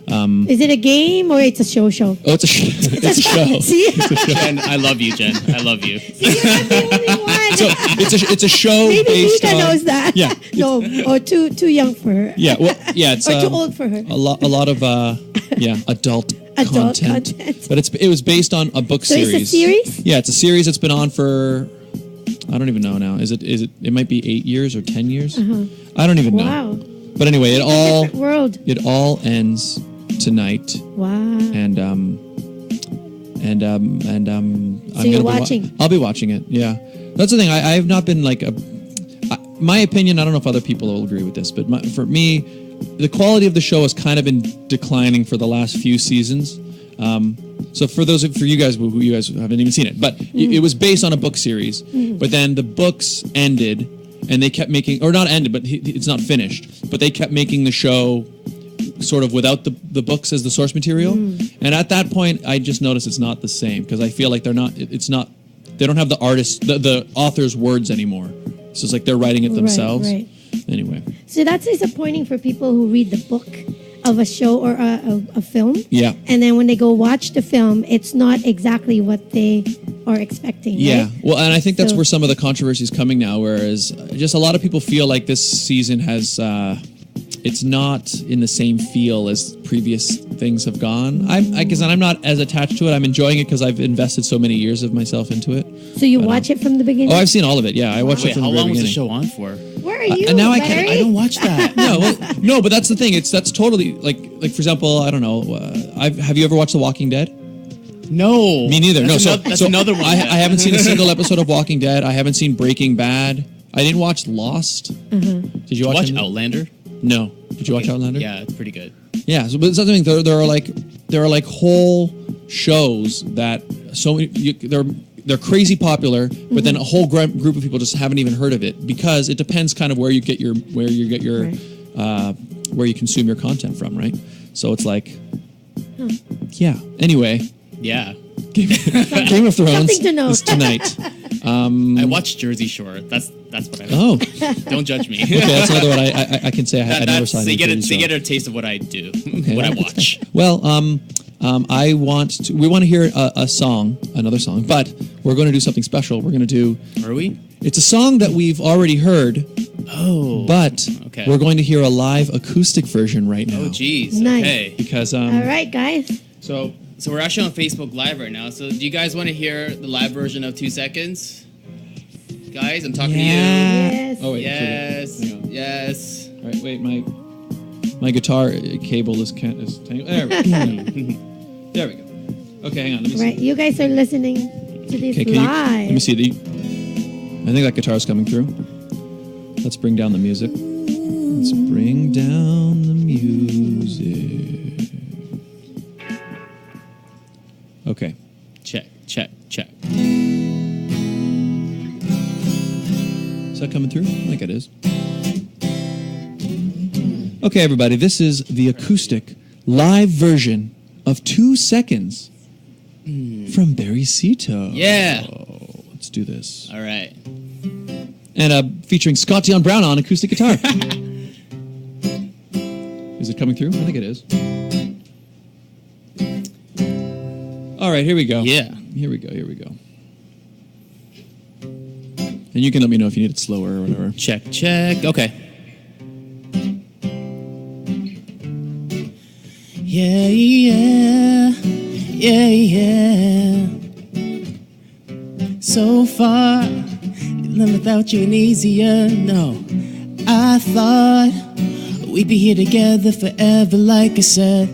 Is it a game or it's a show? Oh, it's a show. It's a show. See? Jen, I love you, Jen. I love you. So it's a show Maybe based Mika on. knows that. Yeah. No, or too young for her. Yeah. Well, yeah. It's or too old for her. A lot of adult content. But it was based on a book So series. it's a series? Yeah, it's a series that's been on for. I don't even know now. Is it? It might be 8 years or 10 years. Uh-huh. I don't even know. Wow. But anyway, Different world. it all ends tonight. Wow. And I'm you're watching? I'll be watching it. Yeah, that's the thing. I have not been my opinion. I don't know if other people will agree with this, but for me, the quality of the show has kind of been declining for the last few seasons. So for you guys who you guys haven't even seen it, but it was based on a book series. But then the books ended, and they kept making, or not ended, but it's not finished. But they kept making the show sort of without the books as the source material. And at that point, I just noticed it's not the same because I feel like they don't have the author's words anymore. So it's like they're writing it themselves. Right. Anyway. So that's disappointing for people who read the book of a show or a film. Yeah. And then when they go watch the film, it's not exactly what they are expecting. Yeah. Right? Well, and I think that's where some of the controversy is coming now, whereas just a lot of people feel like this season has it's not in the same feel as previous things have gone. I guess I'm not as attached to it. I'm enjoying it because I've invested so many years of myself into it. So you watch it from the beginning? Oh, I've seen all of it. Yeah, I watched it from the very beginning. How long was the show on for? Where are you? And now I Larry? can't. I don't watch that. No, but that's the thing. That's totally like for example, I don't know. Have you ever watched The Walking Dead? No. Me neither. That's another one. I haven't seen a single episode of Walking Dead. I haven't seen Breaking Bad. I didn't watch Lost. Did you watch Outlander? No. Did you watch Outlander? Yeah, it's pretty good. Yeah, so but something there are there are like whole shows that they're crazy popular, but then a whole group of people just haven't even heard of it because it depends kind of where you consume your content from, right? So it's like, yeah. Anyway, Yeah. Game of Thrones Something to note. is tonight. I watched Jersey Shore. That's what I. Oh. Don't judge me. Okay, that's another one I can say I never saw. So you Jersey Shore. get a taste of what I do, Okay. what I watch. Well, we want to hear another song, but we're going to do something special. We're going to do. Are we? It's a song that we've already heard. Oh. But Okay. we're going to hear a live acoustic version right now. Oh, geez. Nice. Okay. Because All right, guys. So we're actually on Facebook Live right now. So do you guys want to hear the live version of 2 Seconds? Guys, I'm talking to you. Yes. Oh wait. Yes. Hang on. Yes. All right. Wait. My guitar cable is tangled. There we go. There we go. Okay. Hang on. Let me see. Right, you guys are listening to this Okay, live. let me see. I think that guitar's coming through. Let's bring down the music. Let's bring down the music. Okay. Check. Is that coming through? I think it is. Okay, everybody. This is the acoustic live version of 2 Seconds from Barry Szeto. Yeah. Let's do this. All right. And featuring Scott Dion Brown on acoustic guitar. Is it coming through? I think it is. All right, here we go. Yeah. Here we go. And you can let me know if you need it slower or whatever. Check. Okay. Yeah. So far, living without you ain't easier. No, I thought we'd be here together forever. Like I said,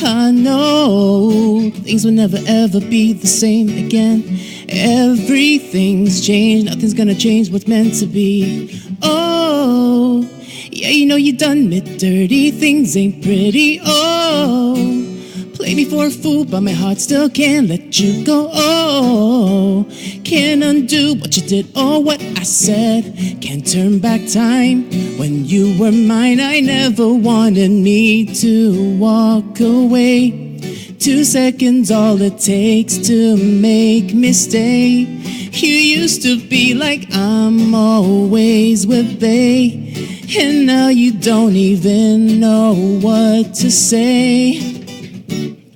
I know things will never ever be the same again. Everything's changed, nothing's gonna change what's meant to be. Oh, yeah, you know you done me dirty, things ain't pretty. Oh, play me for a fool, but my heart still can't let you go. Oh, can't undo what you did or what I said. Can't turn back time. When you were mine, I never wanted me to walk away. 2 seconds, all it takes to make me stay. You used to be like I'm always with bae, and now you don't even know what to say.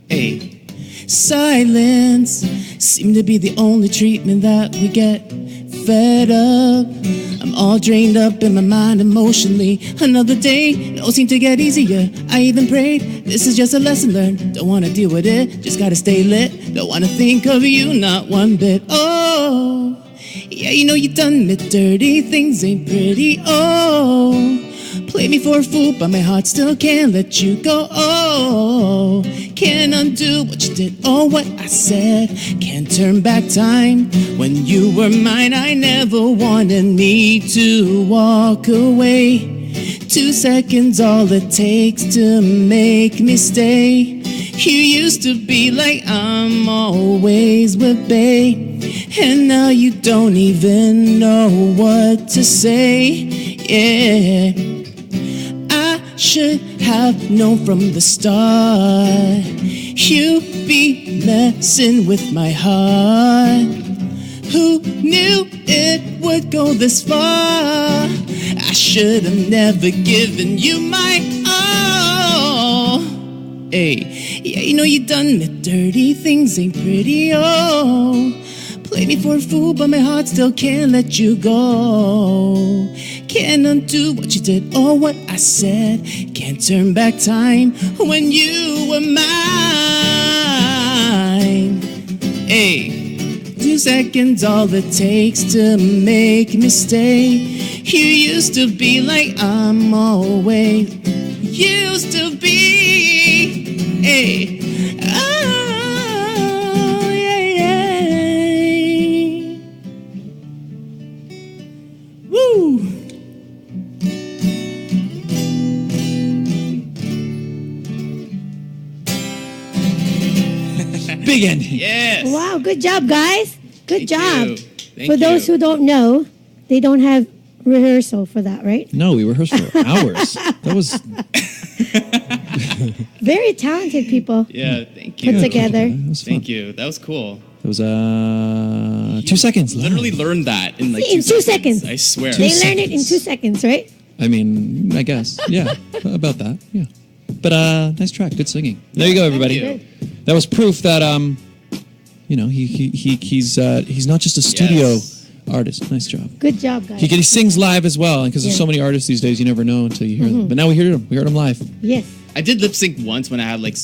Hey, silence seemed to be the only treatment that we get. Fed up, I'm all drained up in my mind emotionally. Another day, no seem to get easier. I even prayed, this is just a lesson learned. Don't wanna deal with it, just gotta stay lit. Don't wanna think of you, not one bit. Oh, yeah, you know you done me dirty, things ain't pretty. Oh, play me for a fool, but my heart still can't let you go. Oh, can't undo what you did or what I said. Can't turn back time. When you were mine, I never wanted me to walk away. 2 seconds, all it takes to make me stay. You used to be like I'm always with bae, and now you don't even know what to say. Yeah, I should have known from the start you'd be messing with my heart. Who knew it would go this far? I should have never given you my all. Hey, yeah, you know you done me dirty, things ain't pretty. Oh, play me for a fool, but my heart still can't let you go. Can't undo what you did or what I said. Can't turn back time when you were mine. Hey, 2 seconds, all it takes to make me stay. You used to be like I'm always used to be. Hey, oh, yeah. Woo! again. Yes. Wow, good job, guys. Good job. you. Thank For those you. who don't know, they don't have rehearsal for that, right? No, we rehearsed for hours. That was Very talented people. Yeah, thank you. Put together. That was fun. Thank you. That was cool. It was 2 seconds. Literally learned that in like See, in 2 seconds. I swear. They learn it in 2 seconds, right? I mean, I guess. Yeah, about that. Yeah. But nice track. Good singing. There you go, everybody. you. That was proof that he's not just a studio Yes. artist. Nice job. Good job, guys. He sings live as well, because there's Yeah. so many artists these days, you never know until you hear them. But now we heard him. We heard him live. Yes. I did lip sync once when I had like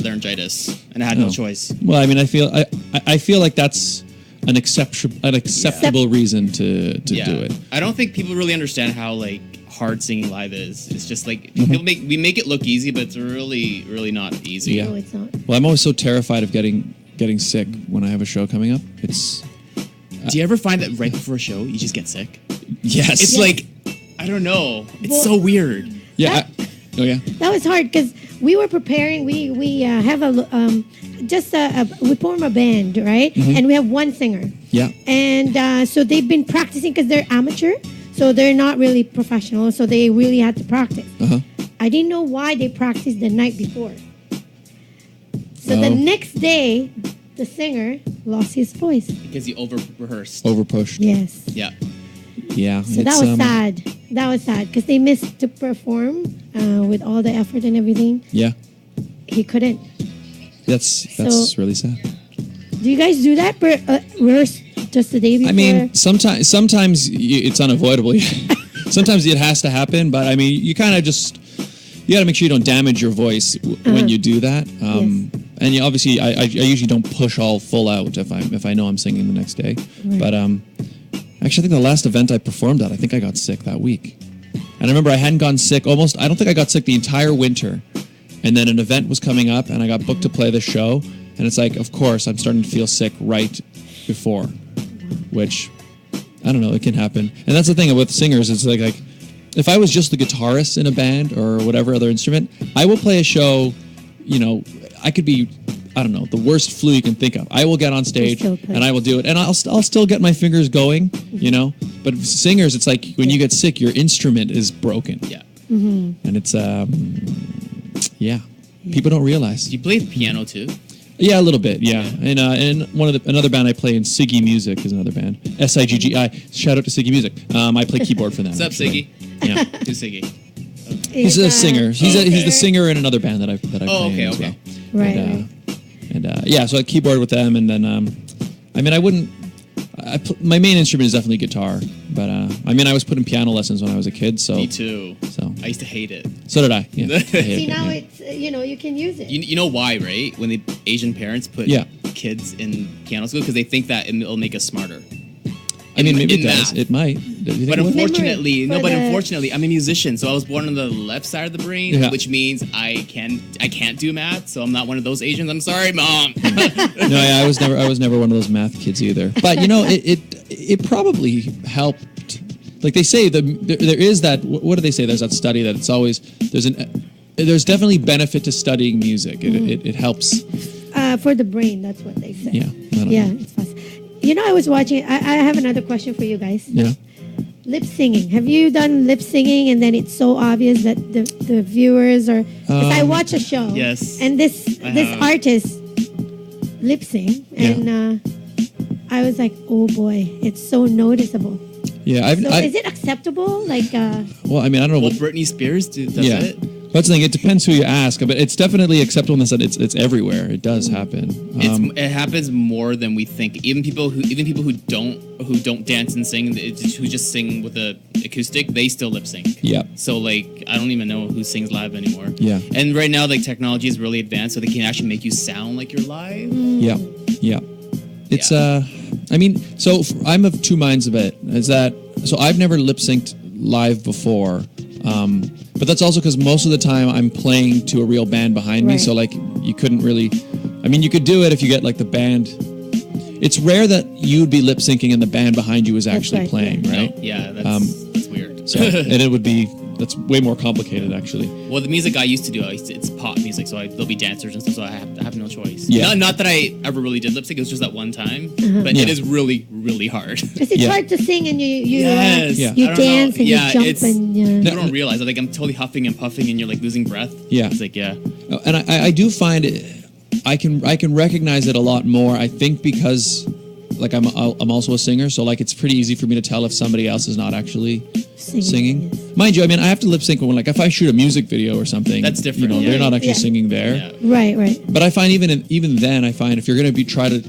laryngitis and I had no Oh. choice. Well, I mean, I feel like that's an acceptable reason to do it. I don't think people really understand how like hard singing live is. It's just like Mm-hmm. we make it look easy, but it's really not easy. Yeah. No, it's not. Well, I'm always so terrified of getting sick when I have a show coming up. It's Do you ever find that right before a show you just get sick? yes. It's like I don't know. It's Well- so weird. Yeah. Oh yeah. That was hard because we were preparing. We have we form a band, right? Mhm. And we have one singer. Yeah. And so they've been practicing because they're amateur, so they're not really professional. So they really had to practice. Uh-huh. I didn't know why they practiced the night before. So the Oh. next day, the singer lost his voice. Because he over rehearsed. Over pushed. Yes. Yeah. Yeah. So that was sad. That was sad because they missed to perform with all the effort and everything. Yeah. He couldn't. That's So- really sad. Do you guys do that? Rehearse just the day before? I mean, sometimes it's unavoidable. Sometimes it has to happen, but I mean, you kind of just you got to make sure you don't damage your voice when you do that. And you, obviously, I usually don't push all full out if I know I'm singing the next day. Right. But actually, I think the last event I performed at, I think I got sick that week. And I remember I hadn't gotten sick almost. I don't think I got sick the entire winter. And then an event was coming up, and I got booked to play the show. And it's like, of course, I'm starting to feel sick right before, which I don't know, it can happen. And that's the thing with singers. It's like if I was just the guitarist in a band or whatever other instrument, I will play a show. You know, I could be, I don't know, the worst flu you can think of. I will get on stage and I will do it, and I'll still get my fingers going. You know, but singers, it's like when you get sick, your instrument is broken. Yeah. Mm-hmm. And it's yeah, people don't realize. You play the piano too? Yeah, a little bit. Yeah, and another band I play in, Siggy Music is another band. SIGGI. Shout out to Siggy Music. I play keyboard for them. What's up, actually. Siggy? Yeah, Who's Siggy? he's a singer. He's the singer in another band that I play okay, in as okay. well. Right. And yeah, so I keyboard with them, and then I mean, I wouldn't. My main instrument is definitely guitar, but I mean, I was put in piano lessons when I was a kid. So Me too. So I used to hate it. So did I. Yeah. I hated See, it, now yeah. it's, you can use it. You know why, right? When the Asian parents put kids in piano school because they think that it'll make us smarter. I mean, maybe it in does. math. It might. Do you think But it would? unfortunately, Memory for the- unfortunately, I'm a musician, so I was born on the left side of the brain, Yeah. which means I can't do math. So I'm not one of those Asians. I'm sorry, mom. No, yeah, I was never one of those math kids either. But you know, it probably helped. Like they say, there is that. What do they say? There's that study that it's always there's definitely benefit to studying music. It helps. For the brain, that's what they say. Yeah. I don't Yeah, know. it's fast. You know, I was watching. I have another question for you guys. Yeah. Lip singing. Have you done lip singing and then it's so obvious that the viewers are? Because I watch a show. Yes. And this have. artist lip sing, and I was like, oh boy, it's so noticeable. Yeah. So is it acceptable? Like, well, I mean, I don't know. Well, Britney Spears does Yeah. it. That's the thing. It depends who you ask, but it's definitely acceptable in the sense that it's everywhere. It does happen. It happens more than we think. Even people who don't dance and sing, who just sing with a acoustic, they still lip sync. Yeah. So like, I don't even know who sings live anymore. Yeah. And right now, like technology is really advanced, so they can actually make you sound like you're live. Yeah, yeah. It's I mean, so I'm of two minds of it. Is that so? I've never lip synced live before, but that's also because most of the time I'm playing to a real band behind me. Right. So like, you couldn't really. I mean, you could do it if you get like the band. It's rare that you'd be lip syncing and the band behind you is actually right, playing, right? Yeah, that's weird. So and it would be that's way more complicated actually. Well, the music I used to do, it's pop music, so there'll be dancers and stuff, so I have no choice. Yeah. Not that I ever really did lip sync, it was just that one time, but Yeah. it is really, really hard. Because it's hard to sing and you Yes. Yeah. you I don't know. dance and Yeah, you jump it's- and You don't realize, like, I'm totally huffing and puffing and you're like losing breath. Yeah. It's like, yeah. And I do find it, I can recognize it a lot more. I think because like I'm also a singer, so like it's pretty easy for me to tell if somebody else is not actually singing. Mind you, I mean I have to lip sync when like if I shoot a music video or something. That's different. You know, they're not actually Yeah. singing there. Right. But I find even then, I find if you're going to try to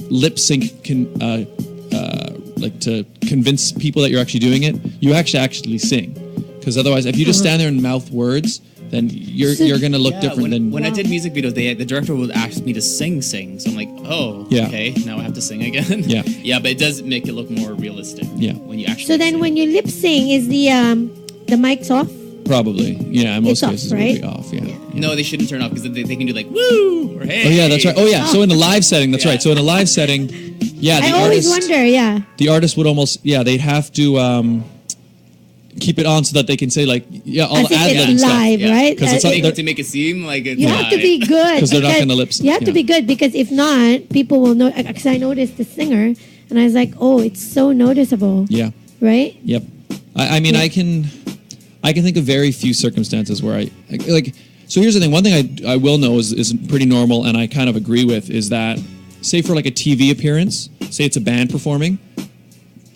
lip sync, like to convince people that you're actually doing it, you actually sing. Because otherwise, if you just stand there and mouth words, then you're going to look Yeah, different than when I did music videos, the director would ask me to sing. So I'm like, oh, Yeah. okay, now I have to sing again. Yeah. Yeah, but it does make it look more realistic. Yeah. When you actually So then when you lip sing, is the mics off? probably. Yeah, in most It's off, cases right? it will be off. Yeah. No, they shouldn't turn off because they can do like woo or hey. Oh yeah, that's right. Oh yeah. So in the live setting, that's right. So in a live setting, yeah, I always wonder, yeah. the artist would almost they'd have to keep it on so that they can say like all As the if ad lib it's stuff. live, right? Because it's not to make it seem like it's You have to be good. because they're not because going to lip sync. You have to be good because if not, people will know. Because I noticed the singer, and I was like, oh, it's so noticeable, Yeah. right? Yep. I mean, I can think of very few circumstances where I like. So here's the thing. One thing I will know is pretty normal, and I kind of agree with is that, say for like a TV appearance, say it's a band performing,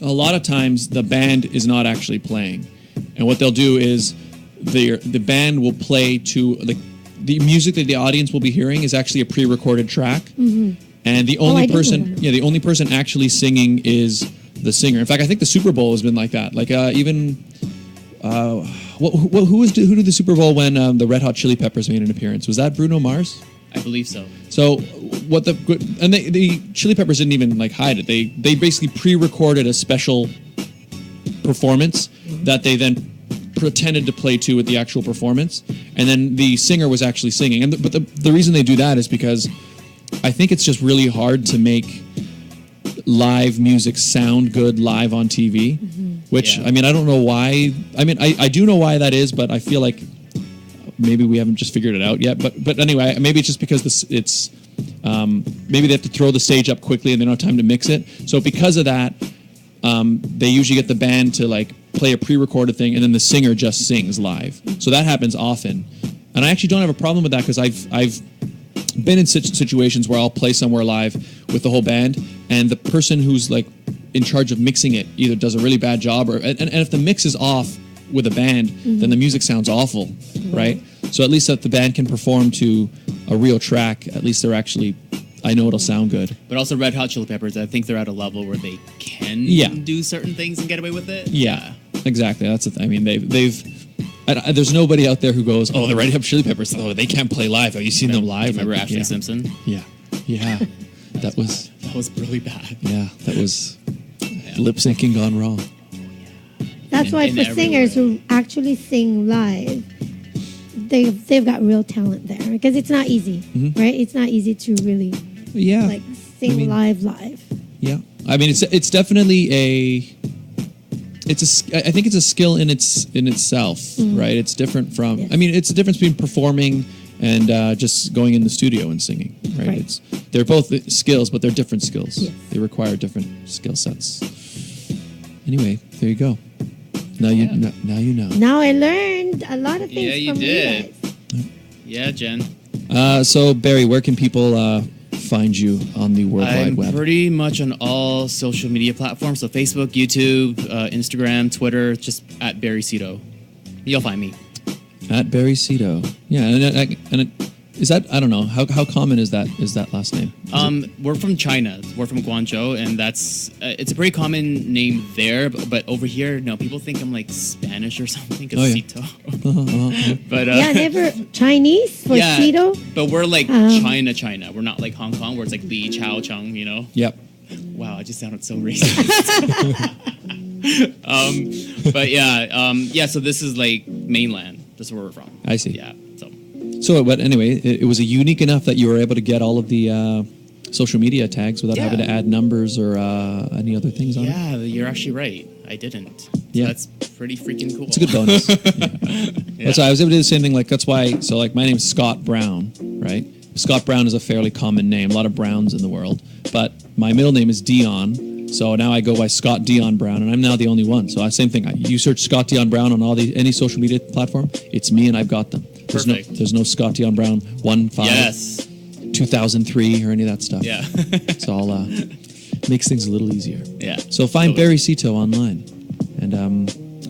a lot of times the band is not actually playing, and what they'll do is the band will play to like the music that the audience will be hearing is actually a pre-recorded track, and the only I didn't know person, that. the only person actually singing is the singer. In fact, I think the Super Bowl has been like that. Like even. Who did the Super Bowl when the Red Hot Chili Peppers made an appearance? Was that Bruno Mars? I believe so. So the Chili Peppers didn't even like hide it. They basically pre-recorded a special performance that they then pretended to play to with the actual performance, and then the singer was actually singing. But the reason they do that is because I think it's just really hard to make live music sound good live on TV. Which, I mean, I don't know why. I mean, I do know why that is, but I feel like maybe we haven't just figured it out yet. But anyway, maybe it's just because maybe they have to throw the stage up quickly and they don't have time to mix it. So because of that, they usually get the band to like play a pre-recorded thing and then the singer just sings live. So that happens often. And I actually don't have a problem with that because I've been in situations where I'll play somewhere live with the whole band and the person who's like in charge of mixing it either does a really bad job or and if the mix is off with a band, then the music sounds awful, right? So at least if the band can perform to a real track, at least they're actually, I know it'll sound good. But also Red Hot Chili Peppers, I think they're at a level where they can do certain things and get away with it. Yeah, exactly. That's the thing. I mean, there's nobody out there who goes, oh, the Red Hot Chili Peppers, oh, they can't play live. Have you seen them live? Remember Like, Ashley Simpson? Yeah. That was really bad. Yeah, that was lip syncing gone wrong. That's why in for every singers who actually sing live, they've got real talent there because it's not easy, right? It's not easy to really like sing live. Yeah, I mean it's definitely I think it's a skill in itself, right? It's different from. I mean, it's the difference between performing and just going in the studio and singing, right? They're both skills, but they're different skills. Yes. They require different skill sets. Anyway, there you go. Now you know. Now I learned a lot of things Yeah, you from did. you guys. Yeah, Jen. So Barry, where can people find you on the World Wide I'm Web? pretty much on all social media platforms. So Facebook, YouTube, Instagram, Twitter, just at Barry Szeto. You'll find me. At Barry Szeto. Yeah, is that, I don't know, how common is that last name? We're from China. We're from Guangzhou, and that's it's a pretty common name there. But over here, no, people think I'm like Spanish or something. Szeto. But never Chinese for Szeto. But we're like China. We're not like Hong Kong, where it's like Li Chao Chung. You know. Yep. Wow, I just sounded so racist. But yeah. So this is like mainland. That's where we're from. I see. Yeah. So, but anyway, it was unique enough that you were able to get all of the social media tags without having to add numbers or any other things on it. Yeah, you're actually right. I didn't. So Yeah. that's pretty freaking cool. It's a good bonus. Yeah. That's why I was able to do the same thing. Like that's why. So like my name's Scott Brown, right? Scott Brown is a fairly common name. A lot of Browns in the world, but my middle name is Dion. So now I go by Scott Dion Brown, and I'm now the only one. So same thing. You search Scott Dion Brown on any social media platform, it's me, and I've got them. Perfect. There's no Scott Dion Brown 15 Yes. 2003 or any of that stuff. Yeah. It's all makes things a little easier. Yeah. So find Barry Szeto online, and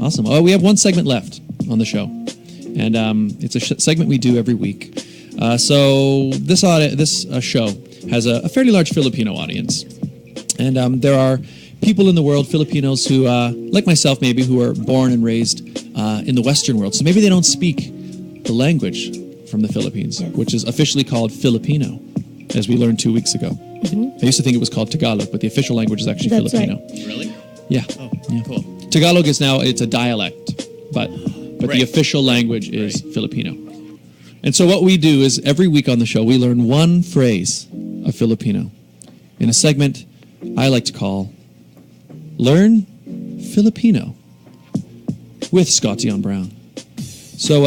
awesome. Oh, we have one segment left on the show, and it's a segment we do every week. So this show has a fairly large Filipino audience, and there are people in the world, Filipinos who, like myself, maybe who are born and raised in the Western world. So maybe they don't speak the language from the Philippines, which is officially called Filipino, as we learned 2 weeks ago. I used to think it was called Tagalog, but the official language is actually That's Filipino. right. Really? Yeah. Oh, Yeah. cool. Tagalog is now, it's a dialect, but the Right. official language is Filipino. And so what we do is every week on the show, we learn one phrase of Filipino in a segment I like to call Learn Filipino with Scott Dion Brown. So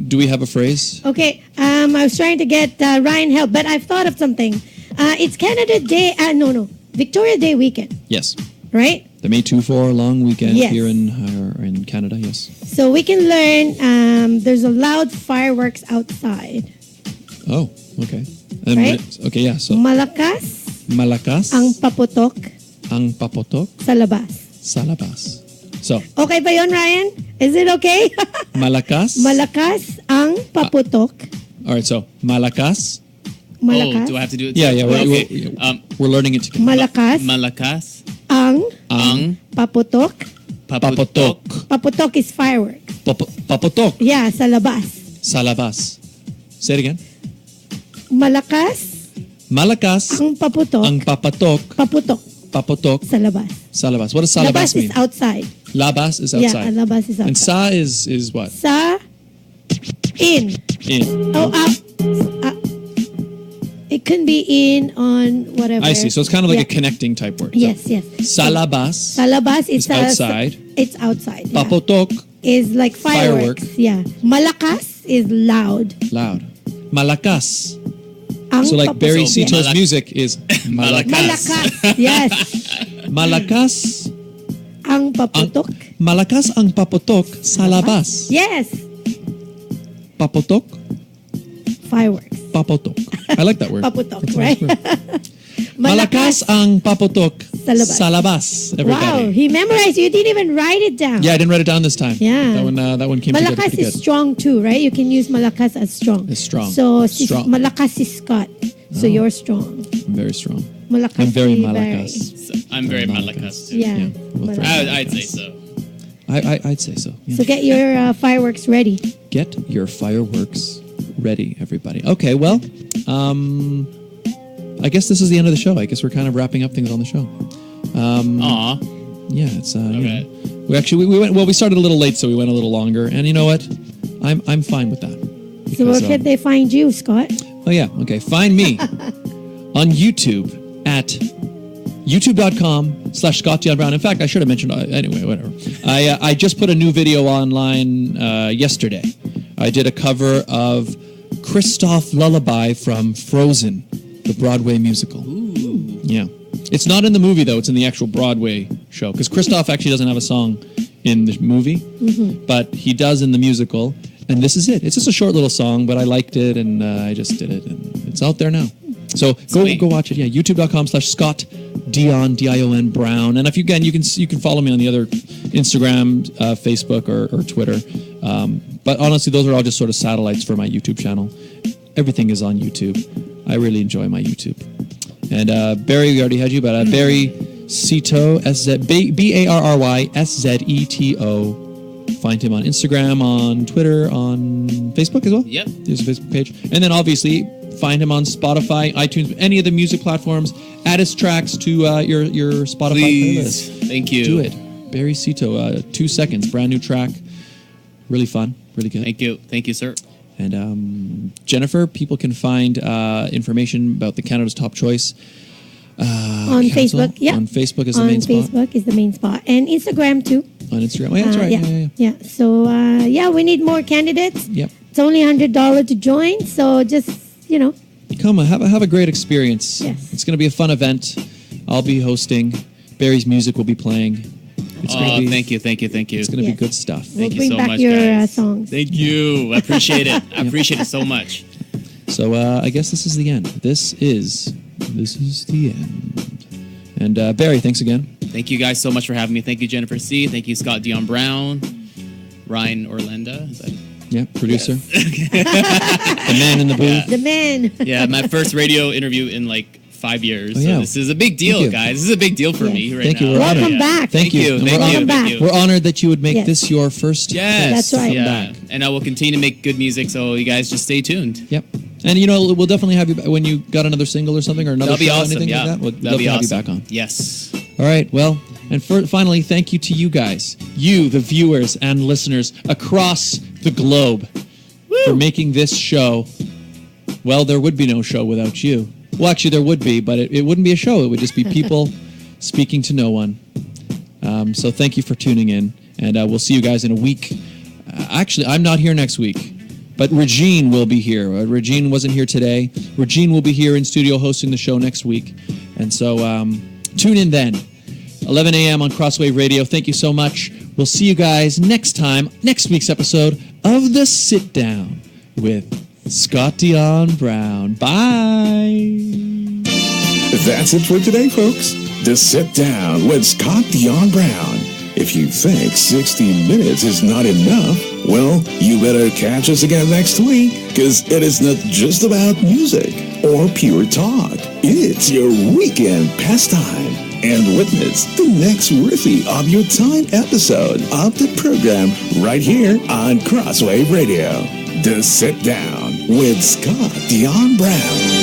do we have a phrase? Okay, I was trying to get Ryan help, but I've thought of something. It's Canada Day, Victoria Day weekend, Yes. right? The May 2-4 long weekend Yes. here in Canada, yes. So we can learn, there's a loud fireworks outside. Oh, okay. And Right? Okay, yeah. So Malakas malakas ang paputok ang paputok sa labas. sa labas. So, Okay ba yun, Ryan? Is it okay? malakas. Malakas ang paputok. All right, so malakas. Malakas. Oh, do I have to do it? Yeah, too? yeah. Okay. We're learning it together. Malakas Malakas ang Ang paputok. paputok. Paputok is fireworks. Paputok Yeah, sa labas. sa labas. Say it again. Malakas Malakas ang paputok. ang paputok Paputok sa labas. labas. What does sa labas Labas mean? is outside. Labas is Yeah, outside. labas is And outside. sa is what? Sa in. In. Oh, it can be in on whatever. I see. So it's kind of like Yeah. a connecting type word. Yes, yes. Sa labas Sa labas is outside. It's outside. Yeah. Paputok, Is like fireworks. Yeah. Malakas is loud. loud. Malakas. Ang So like Barry paputok. Seto's music is malakas. Malakas. Yes. Malakas. Ang paputok. Malakas ang paputok sa labas. Yes. Paputok. Fireworks. Paputok. I like that word. Paputok, That's a right? nice word. Malakas ang paputok Sa labas. sa labas. Wow, Everybody. he memorized. You didn't even write it down. Yeah, I didn't write it down this time. Yeah. That one came together Malakas pretty is good. strong too, right? You can use malakas as strong. It's strong. So Strong. malakas is Scott. So Oh. you're strong. I'm very strong. Malakas I'm very si malakas. So I'm very malakas too. Yeah. Well, Malakas. I'd say so. I'd say so. Yeah. So get your fireworks ready. Get your fireworks ready, everybody. Okay, well, I guess this is the end of the show. I guess we're kind of wrapping up things on the show. Aw. Yeah, it's you Okay. know, we actually we went well. We started a little late, so we went a little longer. And you know what? I'm fine with that. So where Because, can they find you, Scott? Oh yeah, okay. Find me on YouTube at youtube.com/Scott Dion Brown. In fact, I should have mentioned anyway. Whatever. I just put a new video online yesterday. I did a cover of Kristoff Lullaby from Frozen, the Broadway musical. Ooh. Yeah. It's not in the movie, though. It's in the actual Broadway show. Because Kristoff actually doesn't have a song in the movie, but he does in the musical. And this is it. It's just a short little song, but I liked it, and I just did it. And it's out there now. So go watch it. Yeah, youtube.com/Scott Dion, Dion Brown. And if you can follow me on the other Instagram, Facebook, or Twitter. But honestly, those are all just sort of satellites for my YouTube channel. Everything is on YouTube. I really enjoy my YouTube. And Barry, we already had you, but Barry Szeto, BarrySzeto. Find him on Instagram, on Twitter, on Facebook as well. Yep. There's a Facebook page. And then obviously find him on Spotify, iTunes, any of the music platforms. Add his tracks to your Spotify Please. playlist. Thank you. Do it. Barry Szeto, 2 seconds, brand new track. Really fun, really good. Thank you. Thank you, sir. And Jennifer, people can find information about the Canada's Top Choice On Council? Facebook, yeah. On Facebook is the main spot? On Facebook is the main spot. And Instagram too. On Instagram. Oh, yeah, that's right. Yeah. So, we need more candidates. Yep. It's only $100 to join. So just, Come on, have a great experience. Yes. It's going to be a fun event. I'll be hosting. Barry's music will be playing. It's gonna be, thank you. It's going to be good stuff. Thank you bring so back much, your guys. songs. Thank you. I appreciate it. I appreciate it so much. So I guess this is the end. This is the end. And Barry, thanks again. Thank you guys so much for having me. Thank you, Jennifer C. Thank you, Scott Dion Brown, Ryan Orlando. Is that Yeah, producer. The man in the booth. The man. Yeah, my first radio interview in like 5 years. Oh, yeah. So this is a big deal, Thank you. guys. This is a big deal for me right Thank now. you. We're Welcome honored. back. Thank you. Thank you. Welcome back. We're honored that you would make Yes. this your first. Yes. That's right. Yeah. And I will continue to make good music, so you guys just stay tuned. Yep. And we'll definitely have you back when you got another single or something or another That'll be show or awesome. anything Yeah. like that. We'll That'll love be to have awesome. you back on. Yes. All right. Well, and finally, thank you to you guys, you, the viewers and listeners across the globe, for making this show. Well, there would be no show without you. Well, actually, there would be, but it wouldn't be a show. It would just be people speaking to no one. So thank you for tuning in, and we'll see you guys in a week. Actually, I'm not here next week, but Regine will be here. Regine wasn't here today. Regine will be here in studio hosting the show next week. And so tune in then. 11 a.m. on Crosswave Radio. Thank you so much. We'll see you guys next week's episode of The Sit Down with Scott Dion Brown. Bye. That's it for today, folks. The Sit Down with Scott Dion Brown. If you think 60 minutes is not enough, well, you better catch us again next week, because it is not just about music or pure talk. It's your weekend pastime. And witness the next worthy of your time episode of the program right here on Crosswave Radio. The Sit Down with Scott Dion Brown.